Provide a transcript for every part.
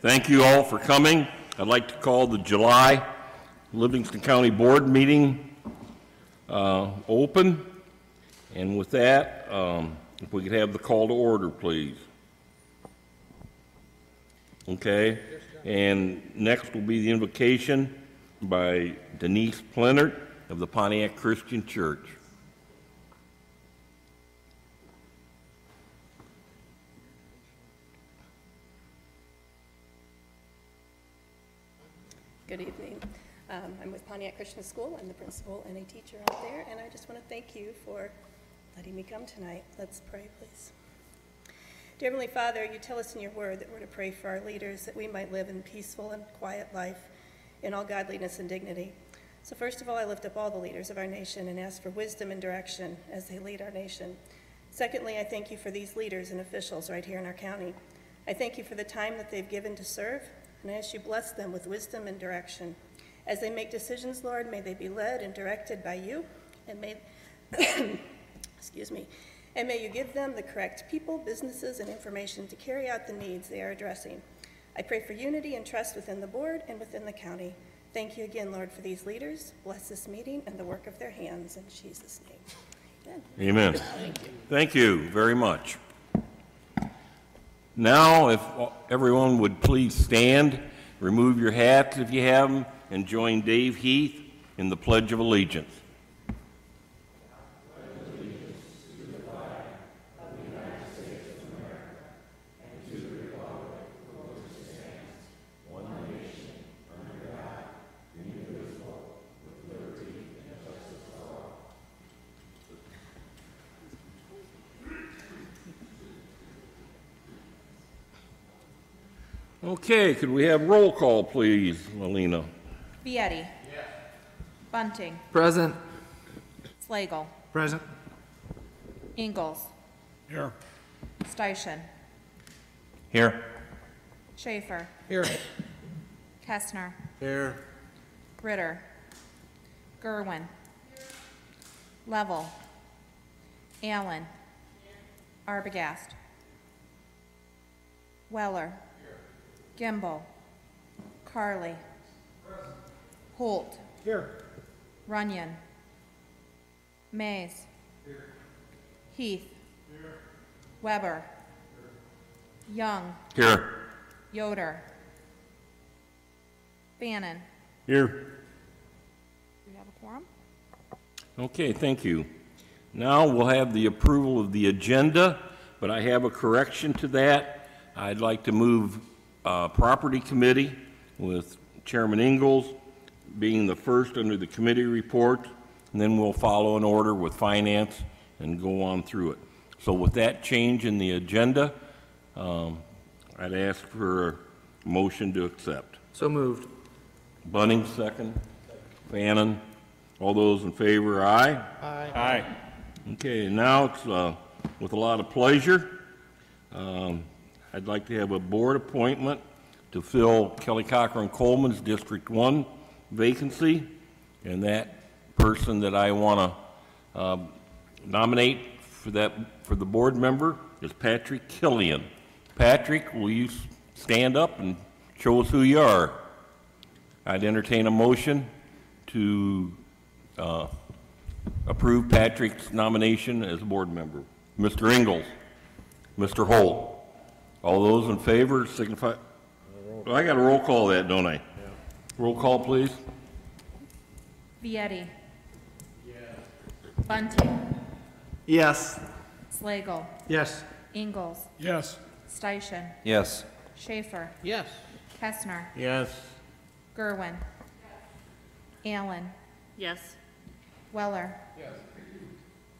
Thank you all for coming. I'd like to call the July Livingston County Board meeting open. And with that, if we could have the call to order, please. Okay. And next will be the invocation by Denise Plenert of the Pontiac Christian Church. Good evening. I'm with Pontiac Christian School. I'm the principal and a teacher out there, and I just want to thank you for letting me come tonight. Let's pray, please. Dear Heavenly Father, you tell us in your word that we're to pray for our leaders, that we might live in peaceful and quiet life in all godliness and dignity. So first of all, I lift up all the leaders of our nation and ask for wisdom and direction as they lead our nation. Secondly, I thank you for these leaders and officials right here in our county. I thank you for the time that they've given to serve, and I ask you bless them with wisdom and direction. As they make decisions, Lord, may they be led and directed by you, and may, excuse me, and may you give them the correct people, businesses, and information to carry out the needs they are addressing. I pray for unity and trust within the board and within the county. Thank you again, Lord, for these leaders. Bless this meeting and the work of their hands. In Jesus' name, amen. Amen. Thank you. Thank you very much. Now, if everyone would please stand, remove your hats if you have them, and join Dave Heath in the Pledge of Allegiance. Okay, could we have roll call, please, Melina? Vietti. Yes. Bunting. Present. Slagle. Present. Ingalls. Here. Steichen. Here. Schaefer. Here. Kestner. Here. Ritter. Gerwin. Level. Allen. Arbogast. Weller. Gimbel. Carly. Holt. Here. Runyon. Mays. Here. Heath. Here. Weber. Here. Young. Here. Yoder. Bannon. Here. Do we have a quorum? Okay, thank you. Now we'll have the approval of the agenda, but I have a correction to that. I'd like to move Property Committee with Chairman Ingalls being the first under the committee report, and then we'll follow in order with Finance and go on through it. So with that change in the agenda, I'd ask for a motion to accept. So moved. Bunning, second. Bannon. All those in favor, aye? Aye. Aye. Okay, now it's with a lot of pleasure. I'd like to have a board appointment to fill Kelly Cochran Coleman's District 1 vacancy, and that person that I want to nominate for the board member is Patrick Killian. Patrick, will you stand up and show us who you are? I'd entertain a motion to approve Patrick's nomination as a board member. Mr. Ingalls, Mr. Holt. All those in favor signify. Well, I got to roll call that, don't I? Yeah. Roll call, please. Vietti. Yes. Bunting. Yes. Slagle. Yes. Ingalls. Yes. Steichen. Yes. Schaefer. Yes. Kestner. Yes. Gerwin. Allen. Yes. Weller. Yes.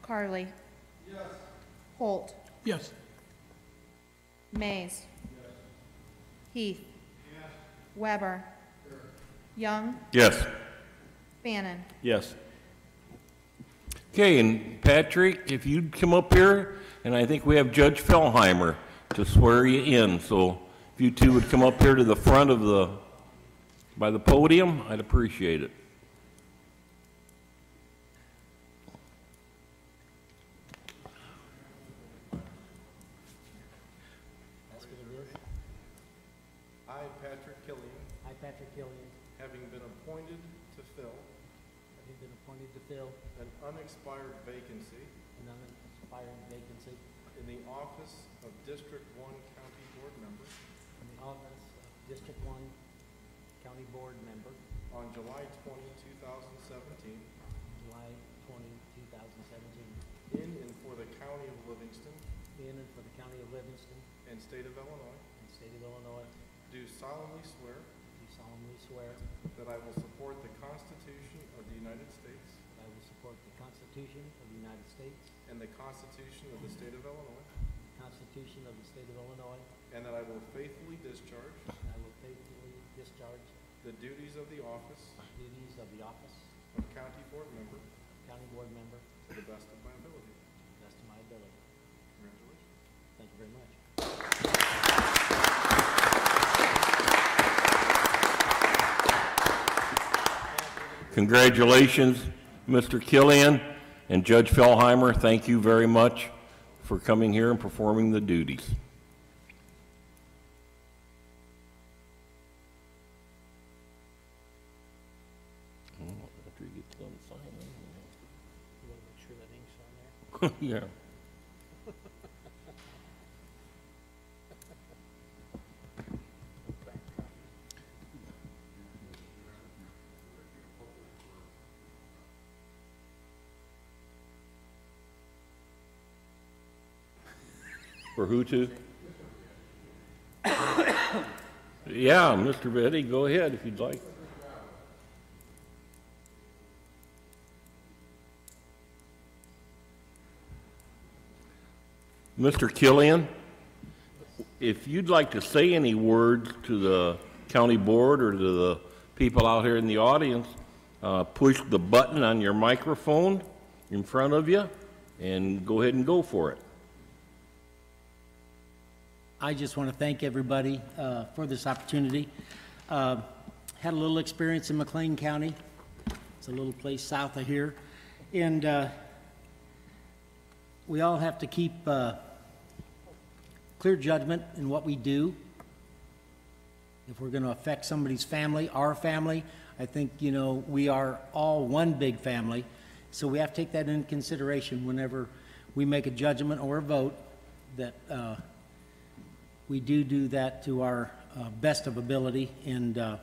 Carly. Yes. Holt. Yes. Mays. Yes. Heath. Yes. Weber. Sure. Young. Yes. Bannon. Yes. Okay, and Patrick, if you'd come up here, and I think we have Judge Fellheimer to swear you in, so if you two would come up here to the front of by the podium, I'd appreciate it. I I, Patrick Killian, I, Patrick Killian, having been appointed to fill having been appointed to fill an unexpired vacancy an unexpired vacancy in the office of District 1 County Board Member in the office of District 1 County Board Member on July 20, 2017, July 20, 2017, in and for the County of Livingston in and for the County of Livingston and State of Illinois, and State of Illinois, do solemnly swear do solemnly swear that I will support the Constitution of the United States that I will support the Constitution of the United States, and the Constitution of the State of Illinois, the Constitution of the State of Illinois, and that I will faithfully discharge and I will faithfully discharge the duties of the office the duties of the office of County Board Member of County Board Member to the best of my ability. to the best of my ability. Congratulations. Thank you very much. Congratulations, Mr. Killian, and Judge Fellheimer, thank you very much for coming here and performing the duties. After he gets done signing. You want to make sure that ink's on there? Yeah. For who to? Yeah, Mr. Betty, go ahead if you'd like. Mr. Killian, if you'd like to say any words to the county board or to the people out here in the audience, push the button on your microphone in front of you and go ahead and go for it. I just want to thank everybody for this opportunity. Had a little experience in McLean County. It's a little place south of here. And we all have to keep clear judgment in what we do. If we're going to affect somebody's family, our family, I think, you know, we are all one big family. So we have to take that into consideration whenever we make a judgment or a vote that we do that to our best of ability, and I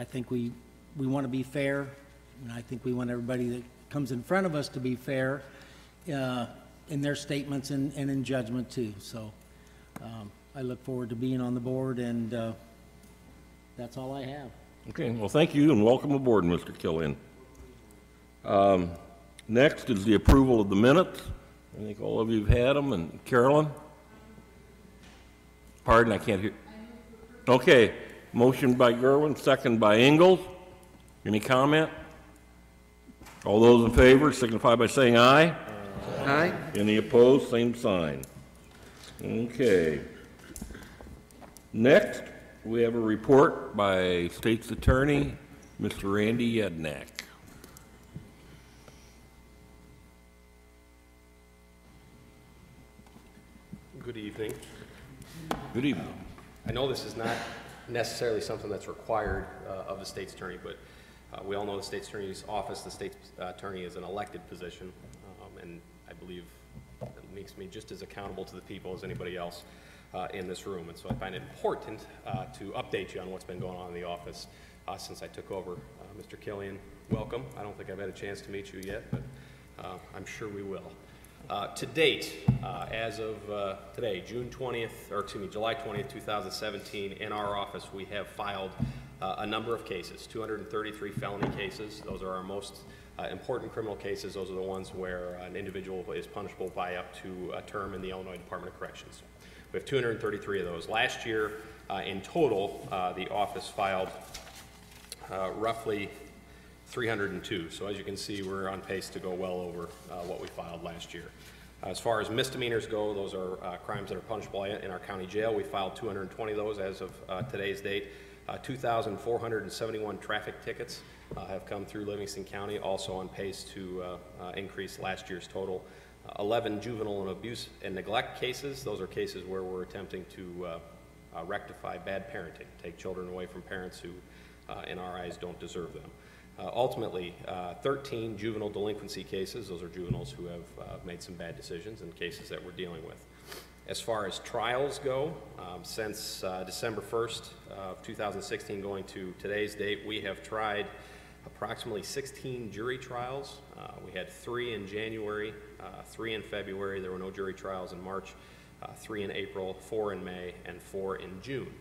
think we want to be fair, and I think we want everybody that comes in front of us to be fair in their statements and in judgment too. So I look forward to being on the board, and that's all I have. Okay, well, thank you and welcome aboard, Mr. Killian. Next is the approval of the minutes. I think all of you have had them, and Carolyn? Pardon, I can't hear. Okay, motion by Gerwin, second by Ingalls. Any comment? All those in favor signify by saying aye. Aye. Any opposed, same sign. Okay. Next, we have a report by State's Attorney, Mr. Randy Yednak. Good evening. Good evening. I know this is not necessarily something that's required of the state's attorney, but we all know the state's attorney's office, the state's attorney is an elected position, and I believe it makes me just as accountable to the people as anybody else in this room. And so I find it important to update you on what's been going on in the office since I took over. Mr. Killian, welcome. I don't think I've had a chance to meet you yet, but I'm sure we will. To date, as of today, July 20th, 2017, in our office we have filed a number of cases, 233 felony cases. Those are our most important criminal cases. Those are the ones where an individual is punishable by up to a term in the Illinois Department of Corrections. We have 233 of those. Last year, in total, the office filed roughly 302. So as you can see, we're on pace to go well over what we filed last year. As far as misdemeanors go, those are crimes that are punishable in our county jail. We filed 220 of those as of today's date. 2,471 traffic tickets have come through Livingston County, also on pace to increase last year's total. 11 juvenile and abuse and neglect cases. Those are cases where we're attempting to rectify bad parenting, take children away from parents who, in our eyes, don't deserve them. Ultimately, 13 juvenile delinquency cases. Those are juveniles who have made some bad decisions and cases that we're dealing with. As far as trials go, since December 1st of 2016 going to today's date, we have tried approximately 16 jury trials. We had 3 in January, 3 in February. There were no jury trials in March, 3 in April, 4 in May, and 4 in June.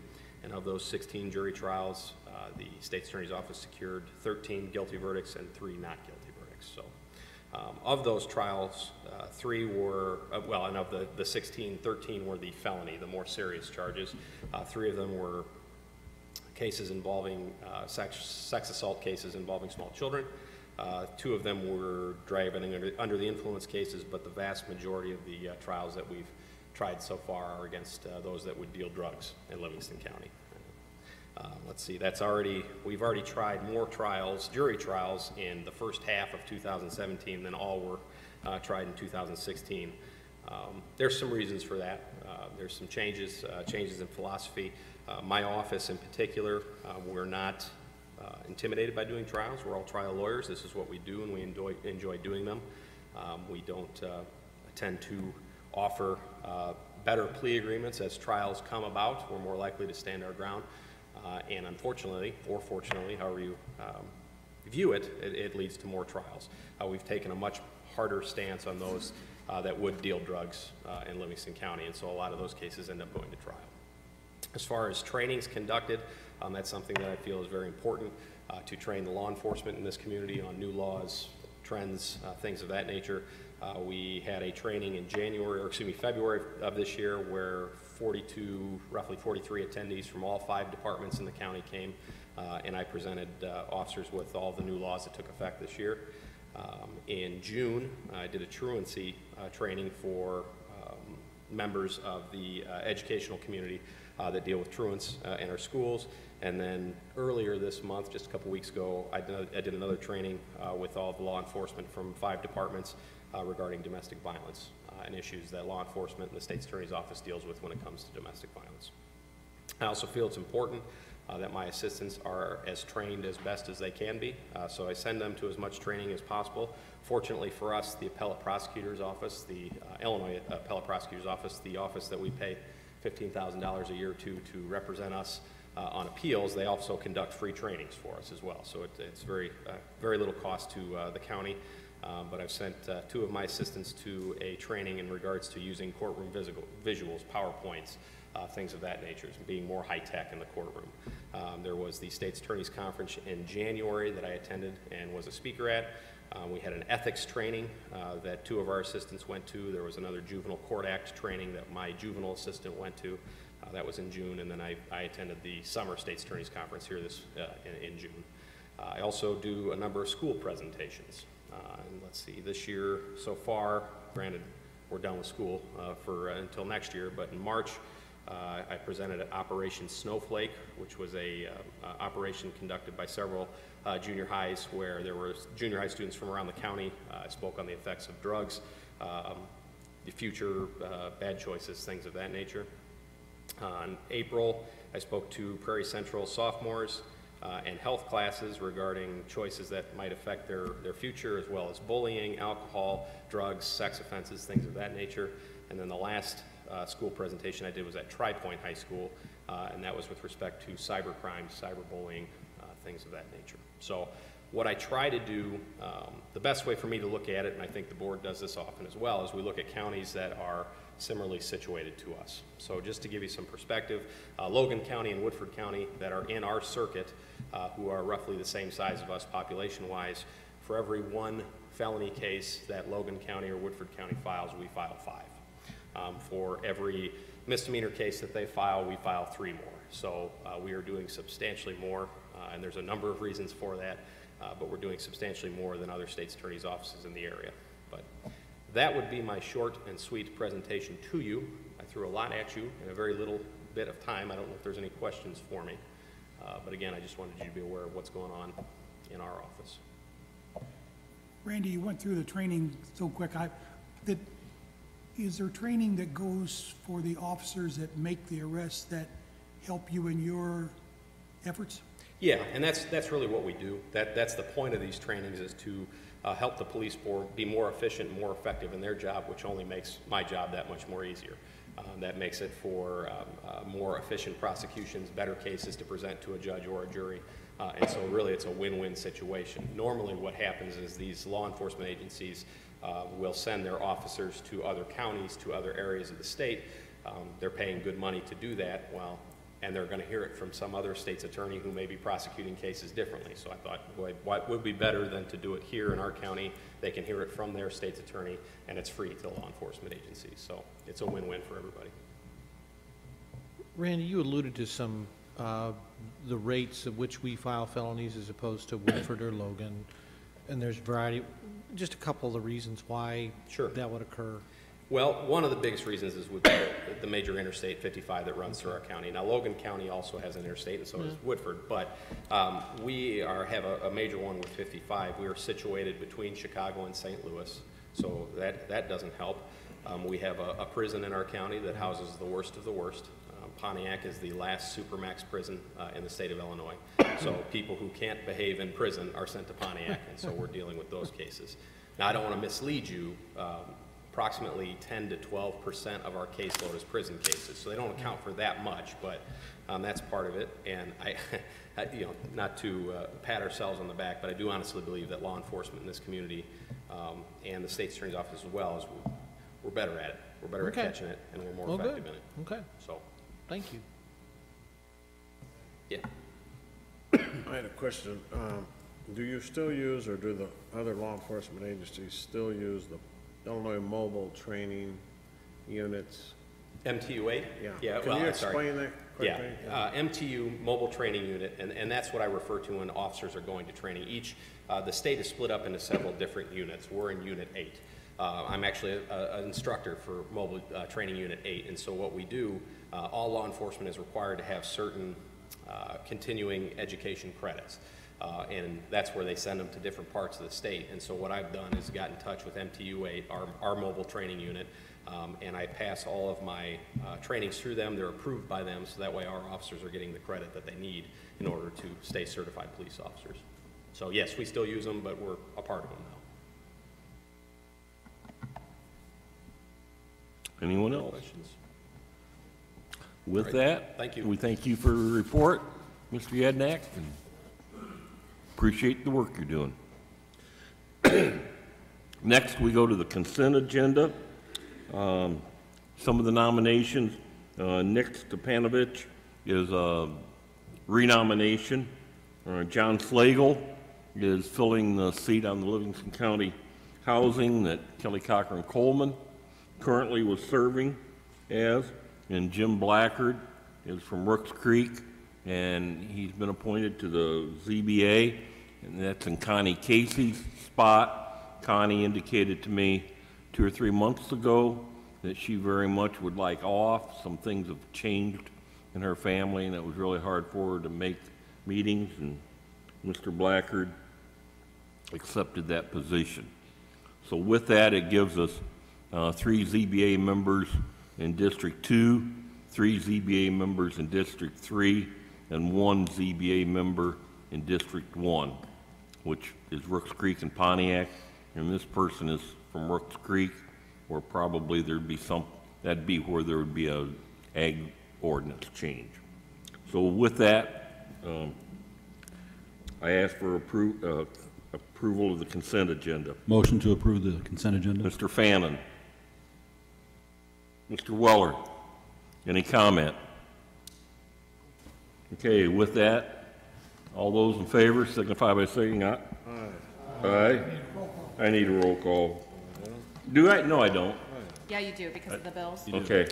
And of those 16 jury trials, the State's Attorney's Office secured 13 guilty verdicts and 3 not guilty verdicts. So of those trials, 3 were, well, and of the 16, 13 were the felony, the more serious charges. 3 of them were cases involving sex assault cases involving small children. 2 of them were driving under the influence cases, but the vast majority of the trials that we've tried so far are against those that would deal drugs in Livingston County. Let's see, we've already tried more trials, jury trials, in the first half of 2017 than all were tried in 2016. There's some reasons for that. There's some changes in philosophy. My office in particular, we're not intimidated by doing trials. We're all trial lawyers. This is what we do, and we enjoy doing them. We don't tend to offer better plea agreements as trials come about. We're more likely to stand our ground. And unfortunately, or fortunately, however you view it, it leads to more trials. We've taken a much harder stance on those that would deal drugs in Livingston County, and so a lot of those cases end up going to trial. As far as trainings conducted, that's something that I feel is very important to train the law enforcement in this community on new laws, trends, things of that nature. We had a training in February of this year where roughly 43 attendees from all 5 departments in the county came, and I presented officers with all the new laws that took effect this year. In June, I did a truancy training for members of the educational community that deal with truants in our schools. And then earlier this month, just a couple weeks ago, I did another training with all the law enforcement from 5 departments regarding domestic violence and issues that law enforcement and the State's Attorney's Office deals with when it comes to domestic violence. I also feel it's important that my assistants are as trained as best as they can be, so I send them to as much training as possible. Fortunately for us, the Appellate Prosecutor's Office, the Illinois Appellate Prosecutor's Office, the office that we pay $15,000 a year to represent us on appeals, they also conduct free trainings for us as well. So it's very little cost to the county. But I've sent 2 of my assistants to a training in regards to using courtroom visuals, PowerPoints, things of that nature, being more high-tech in the courtroom. There was the State's Attorney's Conference in January that I attended and was a speaker at. We had an ethics training that 2 of our assistants went to. There was another Juvenile Court Act training that my juvenile assistant went to. That was in June, and then I attended the Summer State's Attorney's Conference here in June. I also do a number of school presentations. And let's see, this year so far, granted we're done with school until next year, but in March I presented at Operation Snowflake, which was a operation conducted by several junior highs where there were junior high students from around the county. I spoke on the effects of drugs, the future bad choices, things of that nature. In April, I spoke to Prairie Central sophomores and health classes regarding choices that might affect their future, as well as bullying, alcohol, drugs, sex offenses, things of that nature. And then the last school presentation I did was at Tri-Point High School, and that was with respect to cybercrime, cyberbullying, things of that nature. So what I try to do, the best way for me to look at it, and I think the board does this often as well, is we look at counties that are similarly situated to us. So just to give you some perspective, Logan County and Woodford County that are in our circuit, who are roughly the same size of us population-wise, for every 1 felony case that Logan County or Woodford County files, we file 5. For every misdemeanor case that they file, we file 3 more. So we are doing substantially more, and there's a number of reasons for that, but we're doing substantially more than other state's attorney's offices in the area. But that would be my short and sweet presentation to you. I threw a lot at you in a very little bit of time. I don't know if there's any questions for me. But again, I just wanted you to be aware of what's going on in our office. Randy, you went through the training so quick. Is there training that goes for the officers that make the arrests that help you in your efforts? Yeah, and that's really what we do. That's the point of these trainings, is to help the police board be more efficient and more effective in their job, which only makes my job that much more easier. That makes it for more efficient prosecutions, better cases to present to a judge or a jury. And so really it's a win-win situation. Normally what happens is these law enforcement agencies will send their officers to other counties, to other areas of the state. They're paying good money to do that, and they're going to hear it from some other state's attorney who may be prosecuting cases differently. So I thought, boy, what would be better than to do it here in our county? They can hear it from their state's attorney, and it's free to law enforcement agencies. So it's a win-win for everybody. Randy, you alluded to some, the rates at which we file felonies as opposed to Woodford or Logan, and there's a variety, just a couple of the reasons why Sure. that would occur. Well, one of the biggest reasons is would be the major Interstate 55 that runs through our county. Now, Logan County also has an interstate, and so does Woodford, but we have a major one with 55. We are situated between Chicago and St. Louis, so that doesn't help. We have a prison in our county that houses the worst of the worst. Pontiac is the last supermax prison in the state of Illinois. So people who can't behave in prison are sent to Pontiac, and so we're dealing with those cases. Now, I don't want to mislead you. Approximately 10 to 12% of our caseload is prison cases, so they don't account for that much, but that's part of it. And not to pat ourselves on the back, but I do honestly believe that law enforcement in this community and the state's attorney's office as well is we're better at it. We're better at catching it, and we're more effective in it. Okay, So, thank you. yeah. I had a question. Do you still use, or do the other law enforcement agencies still use the Illinois Mobile Training Units? MTU-8? Yeah. Yeah, Can well, you I'm sorry. explain that quickly? MTU, Mobile Training Unit, and that's what I refer to when officers are going to training. The state is split up into several different units. We're in Unit 8. I'm actually an instructor for Mobile Training Unit 8, and so what we do, all law enforcement is required to have certain continuing education credits. And that's where they send them to different parts of the state. And so what I've done is got in touch with MTU-8, our mobile training unit, and I pass all of my trainings through them. They're approved by them, so that way our officers are getting the credit that they need in order to stay certified police officers. So yes, we still use them, but we're a part of them now. Anyone else? Questions? With Right. that, Thank you. we thank you for your report, Mr. Yednak, and appreciate the work you're doing. Next, we go to the consent agenda. Some of the nominations, Nick Stepanovich is a renomination. John Slagle is filling the seat on the Livingston County Housing that Kelly Cochran Coleman currently was serving as, and Jim Blackard is from Rooks Creek, and he's been appointed to the ZBA, and that's in Connie Casey's spot. Connie indicated to me 2 or 3 months ago that she very much would like off. Some things have changed in her family, and it was really hard for her to make meetings, and Mr. Blackard accepted that position. So with that, it gives us 3 ZBA members in District 2, 3 ZBA members in District 3, and 1 ZBA member in District 1, which is Rooks Creek and Pontiac. And this person is from Rooks Creek, where probably that'd be where there would be a ag ordinance change. So with that, I ask for approval of the consent agenda. Motion to approve the consent agenda. Mr. Fannin. Mr. Weller, any comment? Okay, with that, all those in favor signify by saying aye. Aye. Aye. I need a roll call. Do I? No, I don't. Yeah, you do, because of the bills. Okay.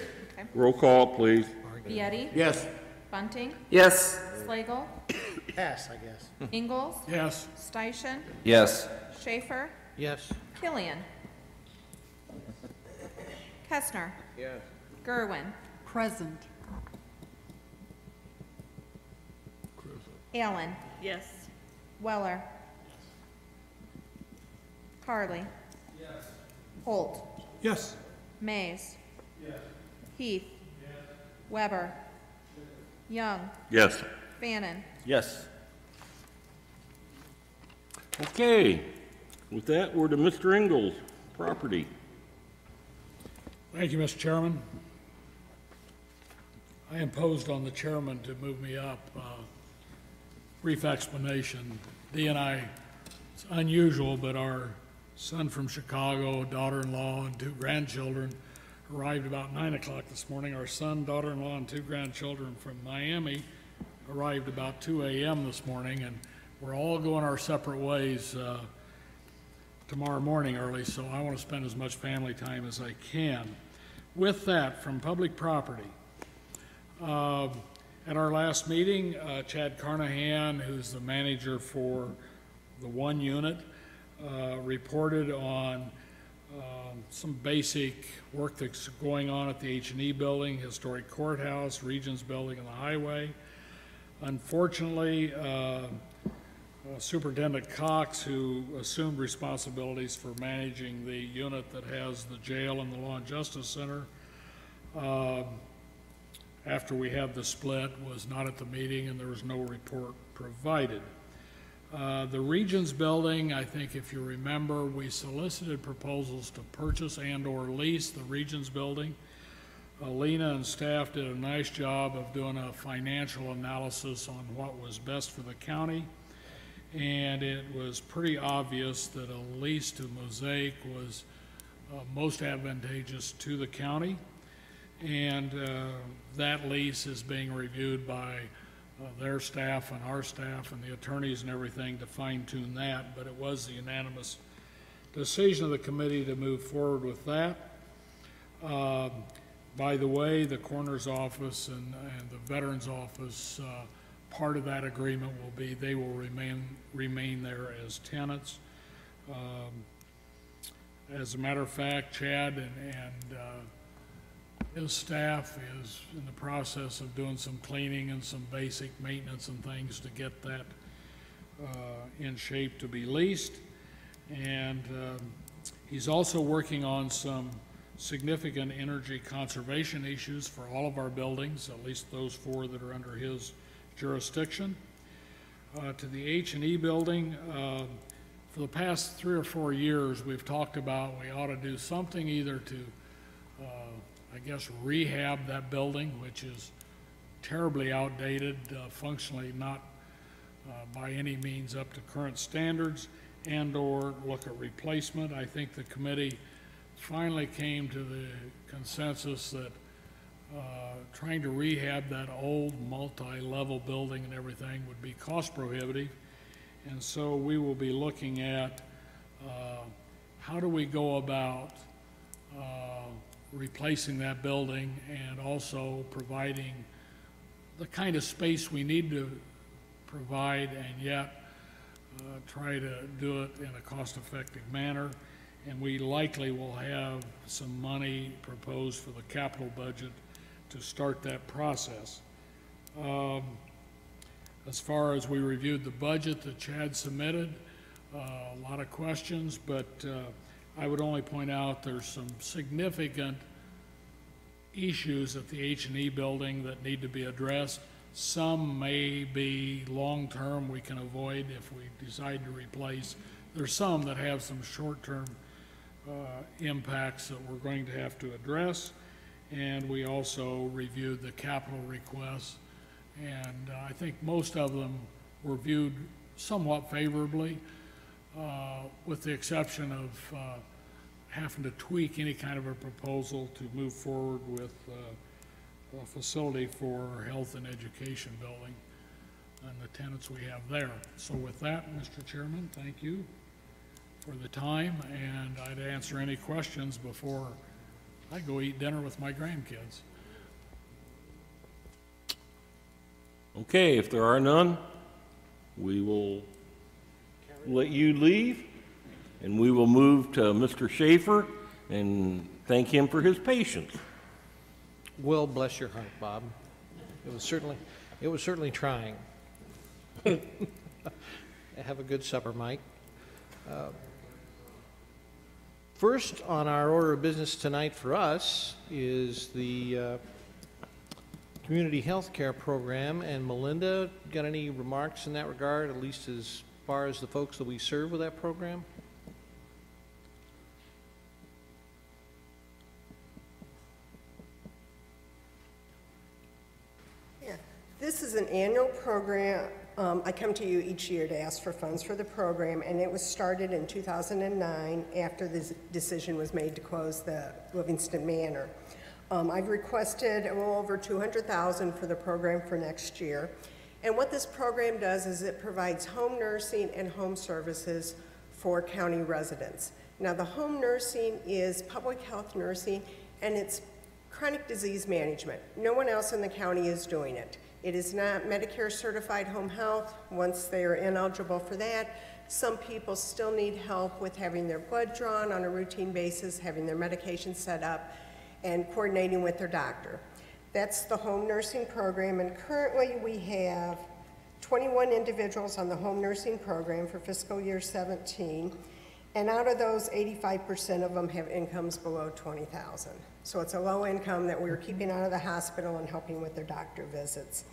Roll call, please. Vieti? Yes. Bunting? Yes. Slagle? Pass, I guess. Ingalls? Yes. Steichen? Yes. Schaefer? Yes. Killian? Kestner? Yes. Gerwin? Present. Allen? Yes. Weller? Carly? Holt? Yes. Mays? Heath? Weber? Young, Yes. Bannon. Yes. Okay, with that, we're to Mr. Ingles, property. Thank you, Mr. Chairman. I imposed on the chairman to move me up. Brief explanation. Dee and I, it's unusual, but our son from Chicago, daughter-in-law, and 2 grandchildren arrived about 9 o'clock this morning. Our son, daughter-in-law, and 2 grandchildren from Miami arrived about 2 a.m. this morning, and we're all going our separate ways tomorrow morning early, so I want to spend as much family time as I can. With that, from public property, at our last meeting, Chad Carnahan, who's the manager for the 1 unit, reported on some basic work that's going on at the H&E building, historic courthouse, Regions building, and the highway. Unfortunately, Superintendent Cox, who assumed responsibilities for managing the unit that has the jail and the Law and Justice Center, after we had the split, was not at the meeting, and there was no report provided. The Regions building, I think if you remember, we solicited proposals to purchase and/or lease the Regions building. Lena and staff did a nice job of doing a financial analysis on what was best for the county, and it was pretty obvious that a lease to Mosaic was most advantageous to the county, and that lease is being reviewed by their staff and our staff and the attorneys and everything to fine-tune that, but it was the unanimous decision of the committee to move forward with that. By the way, the coroner's office and the veterans office, part of that agreement will be they will remain there as tenants. As a matter of fact, Chad and his staff is in the process of doing some cleaning and some basic maintenance and things to get that in shape to be leased. And he's also working on some significant energy conservation issues for all of our buildings, at least those 4 that are under his jurisdiction. To the H&E building, for the past 3 or 4 years, we've talked about we ought to do something either to I guess rehab that building, which is terribly outdated, functionally not by any means up to current standards, and/or look at replacement. I think the committee finally came to the consensus that trying to rehab that old multi-level building and everything would be cost prohibitive, and so we will be looking at how do we go about replacing that building and also providing the kind of space we need to provide and yet try to do it in a cost-effective manner. And we likely will have some money proposed for the capital budget to start that process. As far as we reviewed the budget that Chad submitted, a lot of questions, but I would only point out there's some significant issues at the H&E building that need to be addressed. Some may be long-term, we can avoid if we decide to replace. There's some that have some short-term impacts that we're going to have to address. And we also reviewed the capital requests, and I think most of them were viewed somewhat favorably, with the exception of having to tweak any kind of a proposal to move forward with a facility for our health and education building and the tenants we have there. So with that, Mr. Chairman, thank you for the time, and I'd answer any questions before I go eat dinner with my grandkids. Okay, if there are none, we will let you leave, and we will move to Mr. Schaefer and thank him for his patience. Well, bless your heart, Bob. It was certainly trying. Have a good supper, Mike. First on our order of business tonight for us is the Community Health Care Program. And Melinda, got any remarks in that regard, at least as far as the folks that we serve with that program? Yeah, this is an annual program. I come to you each year to ask for funds for the program, and it was started in 2009 after the decision was made to close the Livingston Manor. I've requested a little over $200,000 for the program for next year. And what this program does is it provides home nursing and home services for county residents. Now, the home nursing is public health nursing, and it's chronic disease management. No one else in the county is doing it. It is not Medicare certified home health. Once they are ineligible for that, some people still need help with having their blood drawn on a routine basis, having their medication set up, and coordinating with their doctor. That's the home nursing program, and currently we have 21 individuals on the home nursing program for fiscal year 17, and out of those, 85% of them have incomes below $20,000. So it's a low income that we're keeping out of the hospital and helping with their doctor visits.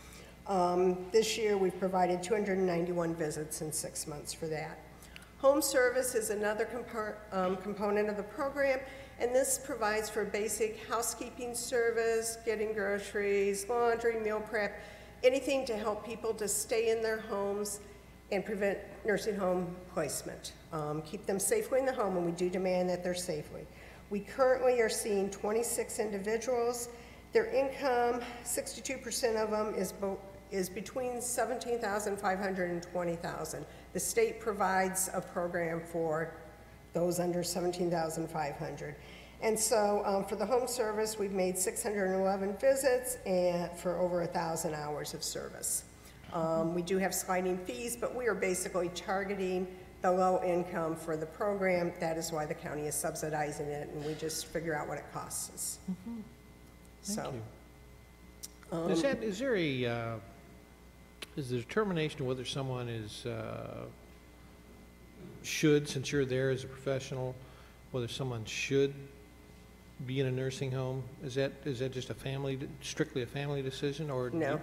This year we've provided 291 visits in 6 months for that. Home service is another component of the program, and this provides for basic housekeeping service, getting groceries, laundry, meal prep, anything to help people to stay in their homes and prevent nursing home placement. Keep them safely in the home, and we do demand that they're safely. We currently are seeing 26 individuals. Their income, 62% of them is between $17,500 and $20,000. The state provides a program for those under $17,500. And so for the home service, we've made 611 visits and for over 1,000 hours of service. We do have sliding fees, but we are basically targeting the low income for the program. That is why the county is subsidizing it, and we just figure out what it costs us. Thank you. Is there a is the determination of whether someone is should, since you're there as a professional, whether someone should be in a nursing home? Is that just a strictly a family decision, or no?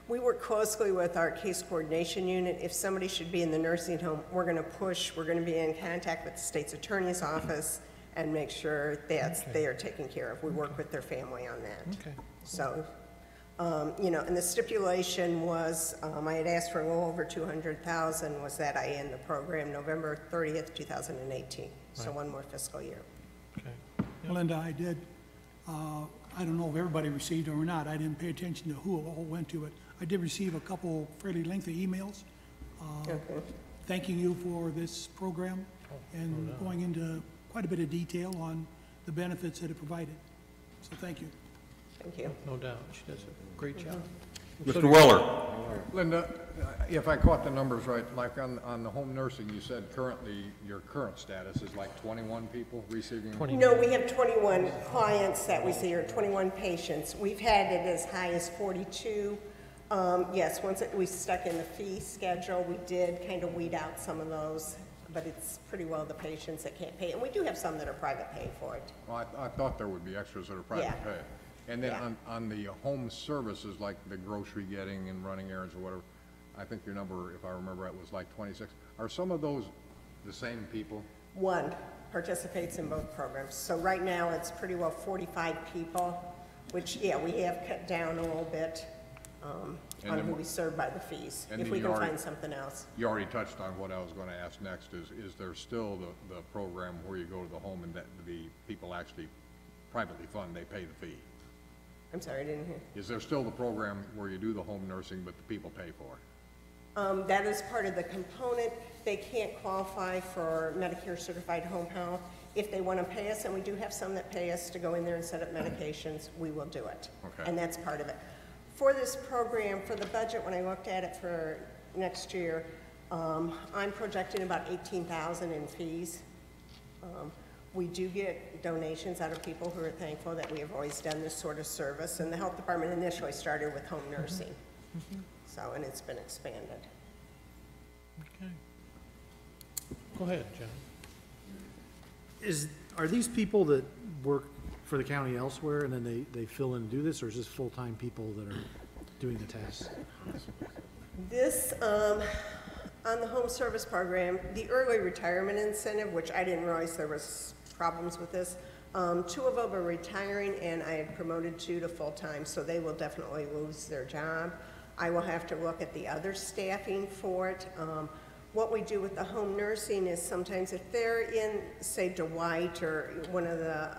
We work closely with our case coordination unit. If somebody should be in the nursing home, we're going to push. We're going to be in contact with the state's attorney's office and make sure that they are taken care of. We work with their family on that. Okay. So, you know, and the stipulation was, I had asked for a little over $200,000, was that I end the program November 30th, 2018. So one more fiscal year. Okay. Melinda, I did, I don't know if everybody received it or not. I didn't pay attention to who all went to it. I did receive a couple fairly lengthy emails thanking you for this program and going into quite a bit of detail on the benefits that it provided. So thank you. Thank you. No doubt. She does a great job. Mr. Weller. Linda, if I caught the numbers right, like on the home nursing, you said currently, your current status is like 21 people receiving? No, we have 21 clients that we see, or 21 patients. We've had it as high as 42. Yes, once we stuck in the fee schedule, we did kind of weed out some of those, but it's pretty well the patients that can't pay. And we do have some that are private pay for it. Well, I thought there would be extras that are private pay. And then on the home services, like the grocery getting and running errands or whatever, I think your number, if I remember right, was like 26. Are some of those the same people? One participates in both programs. So right now, it's pretty well 45 people, which, we have cut down a little bit on who we serve by the fees, if we can find something else. You already touched on what I was going to ask next, is there still the program where you go to the home and that the people actually privately fund, they pay the fee? I'm sorry, I didn't hear. Is there still the program where you do the home nursing, but the people pay for it? That is part of the component. They can't qualify for Medicare certified home health. If they want to pay us, and we do have some that pay us to go in there and set up medications, we will do it. Okay. And that's part of it. For this program, for the budget, when I looked at it for next year, I'm projecting about $18,000 in fees. We do get donations out of people who are thankful that we have always done this sort of service, and the health department initially started with home nursing. So, and it's been expanded. Okay. Go ahead, John. Are these people that work for the county elsewhere and then they fill in and do this, or is this full-time people that are doing the test. This, on the home service program, the early retirement incentive, which I didn't realize there was problems with this, 2 of them are retiring, and I had promoted 2 to full-time, so they will definitely lose their job. I will have to look at the other staffing for it. What we do with the home nursing is sometimes if they're in, say, Dwight or one of the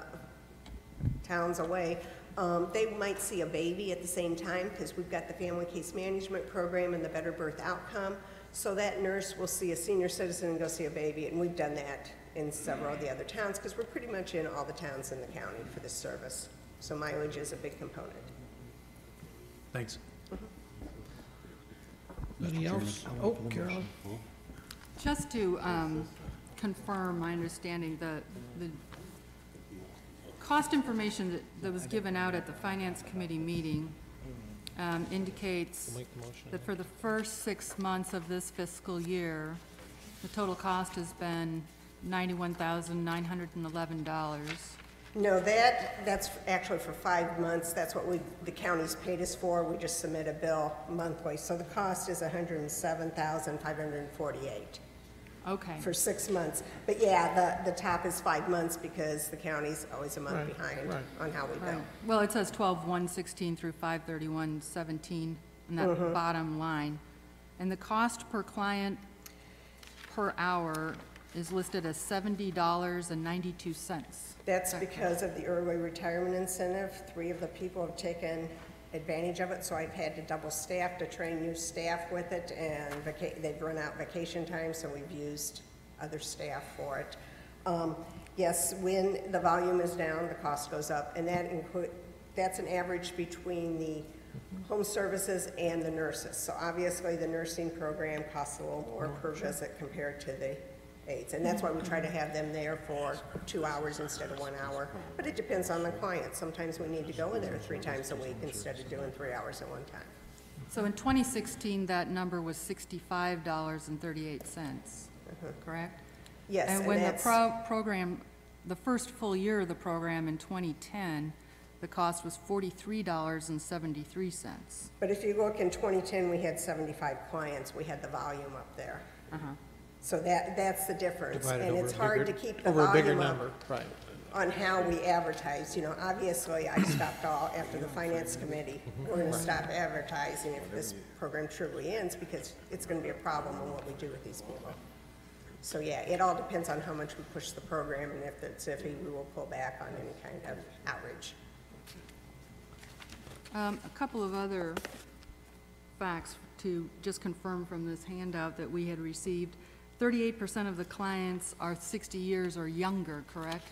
towns away, they might see a baby at the same time because we've got the family case management program and the better birth outcome. So that nurse will see a senior citizen and go see a baby, and we've done that in several of the other towns because we're pretty much in all the towns in the county for this service. So mileage is a big component. Thanks. Anybody else? Oh, Carolyn? Just to confirm my understanding, the cost information that was given out at the Finance Committee meeting indicates that for the first 6 months of this fiscal year, the total cost has been $91,911. No, that's actually for 5 months. That's what the county's paid us for. We just submit a bill monthly. So the cost is $107,548. Okay. For 6 months. But yeah, the top is 5 months because the county's always a month behind on how we bill. Well, it says 12/1/16 through 5/31/17 in that bottom line. And the cost per client per hour is listed as $70.92. That's because of the early retirement incentive. 3 of the people have taken advantage of it, so I've had to double staff to train new staff with it, and they've run out vacation time, so we've used other staff for it. Yes, when the volume is down, the cost goes up, and that's an average between the home services and the nurses. So obviously, the nursing program costs a little more per visit compared to the aides, and that's why we try to have them there for 2 hours instead of 1 hour. But it depends on the client. Sometimes we need to go in there 3 times a week instead of doing 3 hours at one time. So in 2016, that number was $65.38, correct? Yes, And when the program, the first full year of the program in 2010, the cost was $43.73. But if you look in 2010, we had 75 clients. We had the volume up there. So that's the difference. Divided And over it's a hard to bigger- keep the over a bigger volume number, up right. on how we advertise. You know, obviously, I stopped all, after the finance committee, we're gonna stop advertising if this program truly ends because it's gonna be a problem on what we do with these people. So yeah, it all depends on how much we push the program, and if it's iffy, we will pull back on any kind of outreach. A couple of other facts to just confirm from this handout that we had received. 38% of the clients are 60 years or younger, correct?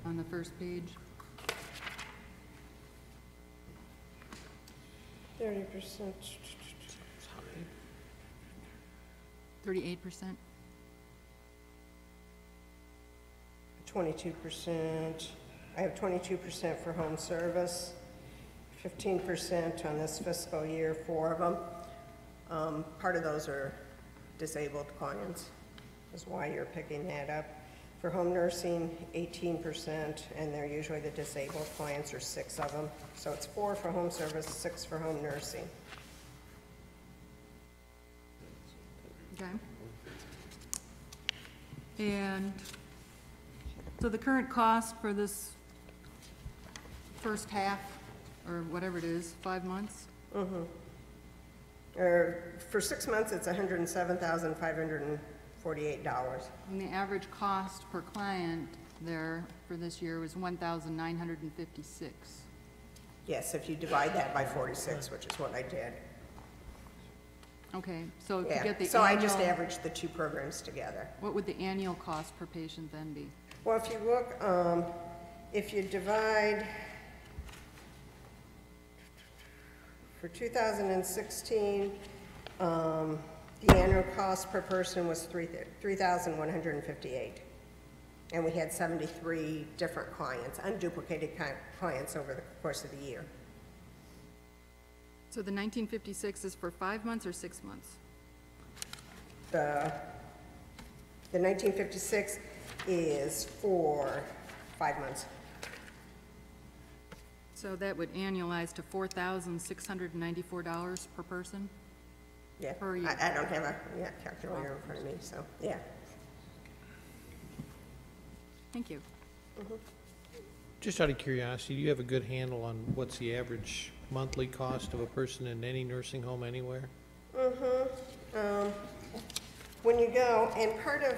On the first page. 30%. 38%? 22%. I have 22% for home service, 15% on this fiscal year, 4 of them. Part of those are disabled clients, is why you're picking that up. For home nursing, 18%, and they're usually the disabled clients, or 6 of them. So it's 4 for home service, 6 for home nursing. Okay. And so the current cost for this first half, or whatever it is, 5 months? For 6 months, it's $107,548. And the average cost per client there for this year was $1,956. Yes, if you divide that by 46, which is what I did. Okay, so to Yeah, get the so I just annual- averaged the 2 programs together. What would the annual cost per patient then be? Well, if you look, if you divide, for 2016, the annual cost per person was $3,158. And we had 73 different clients, unduplicated clients over the course of the year. So the 1956 is for 5 months or 6 months? The 1956 is for 5 months. So that would annualize to $4,694 per person? Yeah, Per year. I don't have a calculator in front of me, so, yeah. Thank you. Just out of curiosity, do you have a good handle on what's the average monthly cost of a person in any nursing home anywhere? When you go, and part of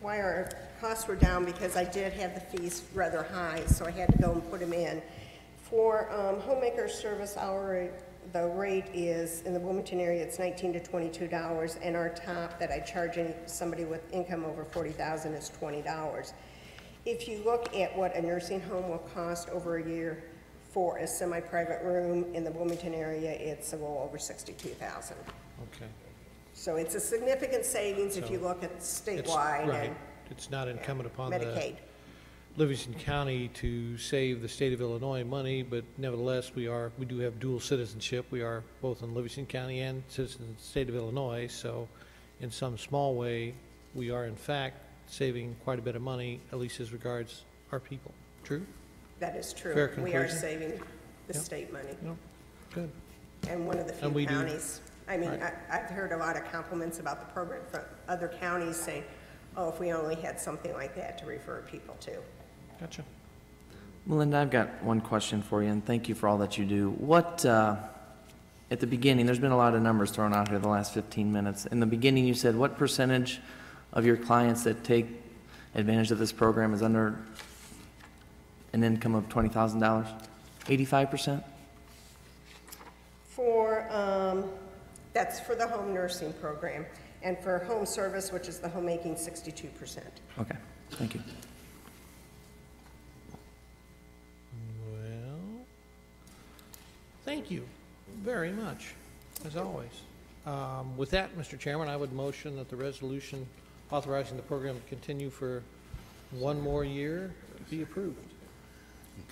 why our costs were down, because I did have the fees rather high, so I had to go and put them in. For homemaker service hour, the rate is, in the Wilmington area, it's $19 to $22, and our top that I charge somebody with income over $40,000 is $20. If you look at what a nursing home will cost over a year for a semi-private room in the Wilmington area, it's a little over $62,000. Okay. So it's a significant savings if you look at It's- statewide right. and It's not incumbent upon the Medicaid. Livingston County to save the state of Illinois money, but nevertheless, we do have dual citizenship. We are both in Livingston County and citizens of the state of Illinois, so in some small way, we are in fact saving quite a bit of money, at least as regards our people. True? That is true. Fair We are conclusion. saving the Yep. state money. No? Good. And one of the And we few do- counties. I mean, Right. I've heard a lot of compliments about the program from other counties saying, oh, if we only had something like that to refer people to. Gotcha. Melinda, I've got one question for you, and thank you for all that you do. What, at the beginning, there's been a lot of numbers thrown out here the last 15 minutes. In the beginning, you said what percentage of your clients that take advantage of this program is under an income of $20,000? 85%? That's for the home nursing program. And for home service, which is the homemaking, 62%. Okay, thank you. Well, thank you very much, as always. With that, Mr. Chairman, I would motion that the resolution authorizing the program to continue for one more year be approved.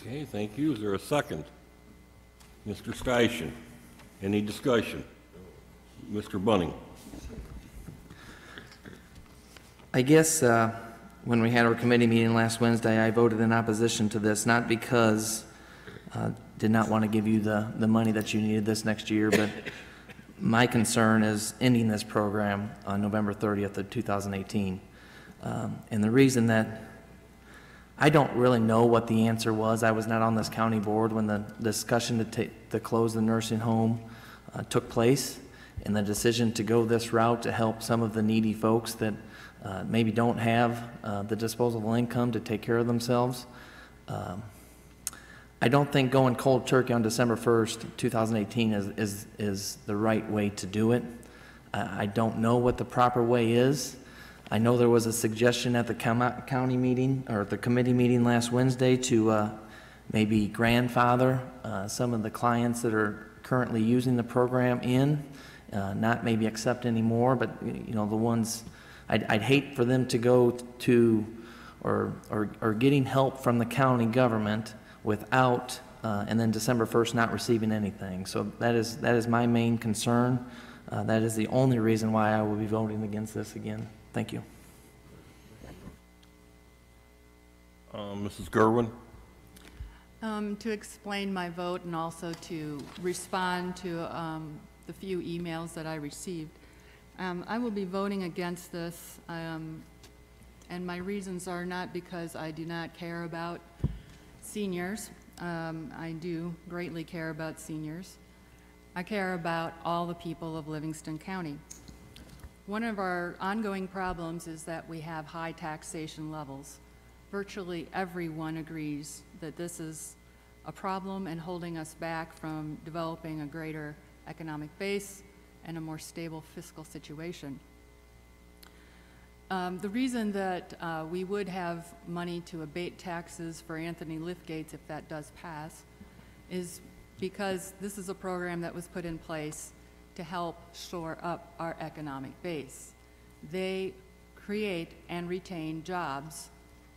Okay, thank you. Is there a second? Mr. Station, any discussion? Mr. Bunning? I guess when we had our committee meeting last Wednesday, I voted in opposition to this, not because did not want to give you the money that you needed this next year, but my concern is ending this program on November 30th of 2018. And the reason that I don't really know what the answer was. I was not on this county board when the discussion to close the nursing home took place, and the decision to go this route to help some of the needy folks that maybe don't have the disposable income to take care of themselves. I don't think going cold turkey on December 1st, 2018 is the right way to do it. I don't know what the proper way is. I know there was a suggestion at the county meeting, or the committee meeting last Wednesday, to maybe grandfather some of the clients that are currently using the program in, not maybe accept anymore, but you know, the ones, I'd hate for them to go to, or getting help from the county government without, and then December 1st not receiving anything. So that is my main concern. That is the only reason why I will be voting against this again. Thank you. Mrs. Gerwin? To explain my vote and also to respond to the few emails that I received, I will be voting against this, and my reasons are not because I do not care about seniors. I do greatly care about seniors. I care about all the people of Livingston County. One of our ongoing problems is that we have high taxation levels. Virtually everyone agrees that this is a problem and holding us back from developing a greater economic base and a more stable fiscal situation. The reason that we would have money to abate taxes for Anthony Lithgates, if that does pass, is because this is a program that was put in place to help shore up our economic base. They create and retain jobs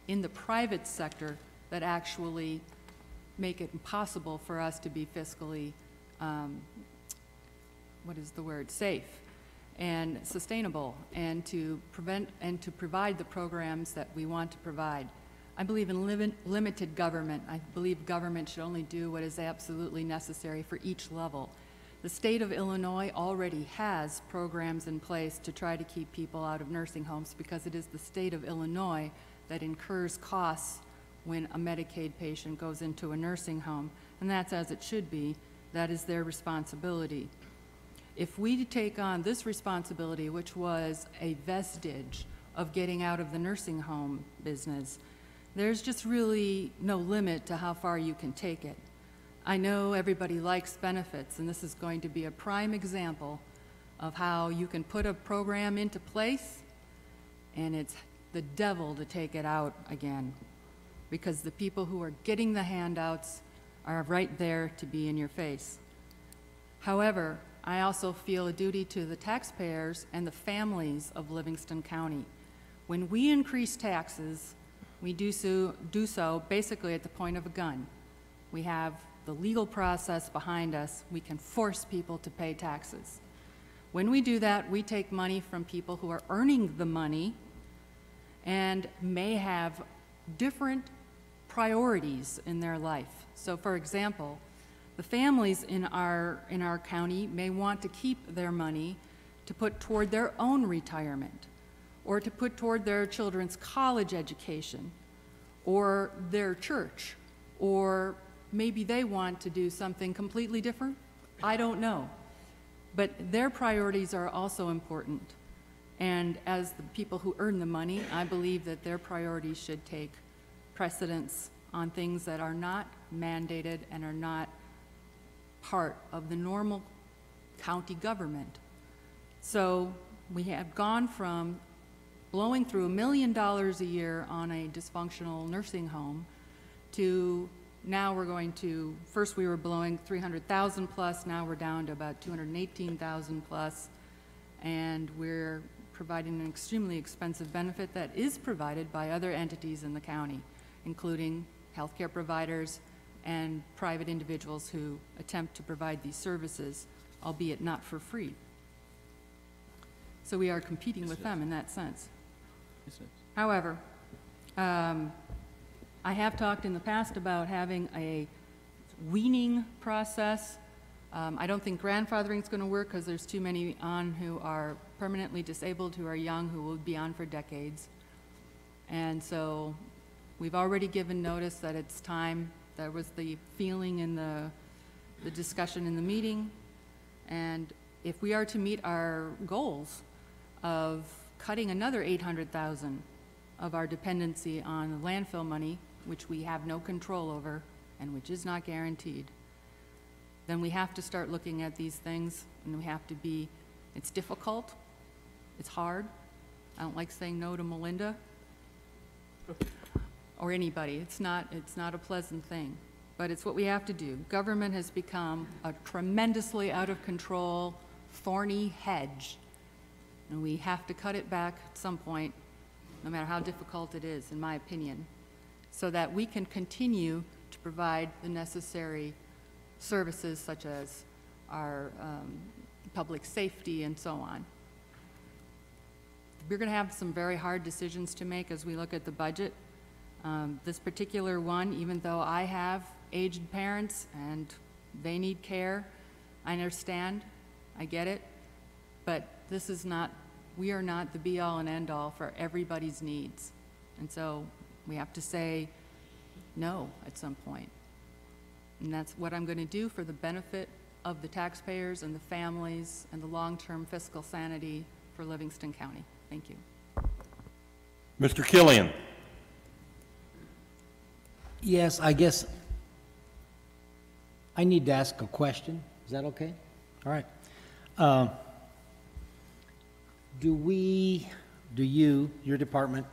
in the private sector that actually make it impossible for us to be fiscally, safe and sustainable, and to prevent and to provide the programs that we want to provide. I believe in limited government. I believe government should only do what is absolutely necessary for each level. The state of Illinois already has programs in place to try to keep people out of nursing homes because it is the state of Illinois that incurs costs when a Medicaid patient goes into a nursing home, and that's as it should be. That is their responsibility. If we take on this responsibility, which was a vestige of getting out of the nursing home business, there's just really no limit to how far you can take it. I know everybody likes benefits, and this is going to be a prime example of how you can put a program into place, and it's the devil to take it out again, because the people who are getting the handouts are right there to be in your face. However, I also feel a duty to the taxpayers and the families of Livingston County. When we increase taxes, we do so basically at the point of a gun. We have the legal process behind us. We can force people to pay taxes. When we do that, we take money from people who are earning the money and may have different priorities in their life. So for example, the families in our county may want to keep their money to put toward their own retirement, or to put toward their children's college education, or their church, or maybe they want to do something completely different. I don't know. But their priorities are also important. And as the people who earn the money, I believe that their priorities should take precedence on things that are not mandated and are not part of the normal county government. So we have gone from blowing through $1 million a year on a dysfunctional nursing home to now we're going to, first we were blowing 300,000 plus, now we're down to about 218,000 plus, and we're providing an extremely expensive benefit that is provided by other entities in the county, including healthcare providers and private individuals who attempt to provide these services, albeit not for free. So we are competing with them in that sense. However, I have talked in the past about having a weaning process. I don't think grandfathering is going to work because there's too many on who are permanently disabled, who are young, who will be on for decades. And so we've already given notice that it's time. That was the feeling in the discussion in the meeting. And if we are to meet our goals of cutting another 800,000 of our dependency on the landfill money, which we have no control over and which is not guaranteed, then we have to start looking at these things, and we have to be, it's difficult, it's hard. I don't like saying no to Melinda or anybody. It's not a pleasant thing, but it's what we have to do. Government has become a tremendously out of control, thorny hedge, and we have to cut it back at some point, no matter how difficult it is, in my opinion, so that we can continue to provide the necessary services such as our public safety and so on. We're going to have some very hard decisions to make as we look at the budget. This particular one, even though I have aged parents and they need care, I understand, I get it, but this is not, we are not the be-all and end-all for everybody's needs. And so we have to say no at some point. And that's what I'm going to do for the benefit of the taxpayers and the families and the long-term fiscal sanity for Livingston County. Thank you. Mr. Killian. Yes, I guess I need to ask a question. Is that okay? All right. Do you, your department,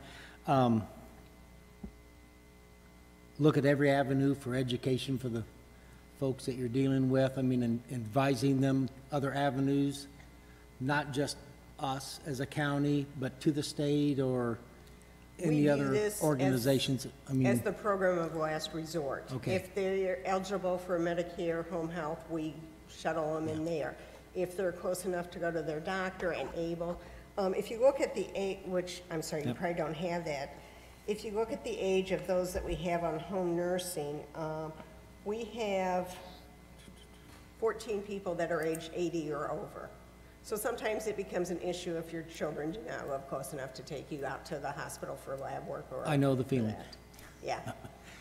look at every avenue for education for the folks that you're dealing with? I mean, and advising them other avenues, not just us as a county, but to the state or any other organizations? I mean, as the program of last resort. Okay. If they're eligible for Medicare, home health, we shuttle them in there. If they're close enough to go to their doctor and able, if you look at the which, I'm sorry, you probably don't have that, if you look at the age of those that we have on home nursing, we have 14 people that are age 80 or over. So sometimes it becomes an issue if your children do not live close enough to take you out to the hospital for lab work or. I know the feeling. that. Yeah.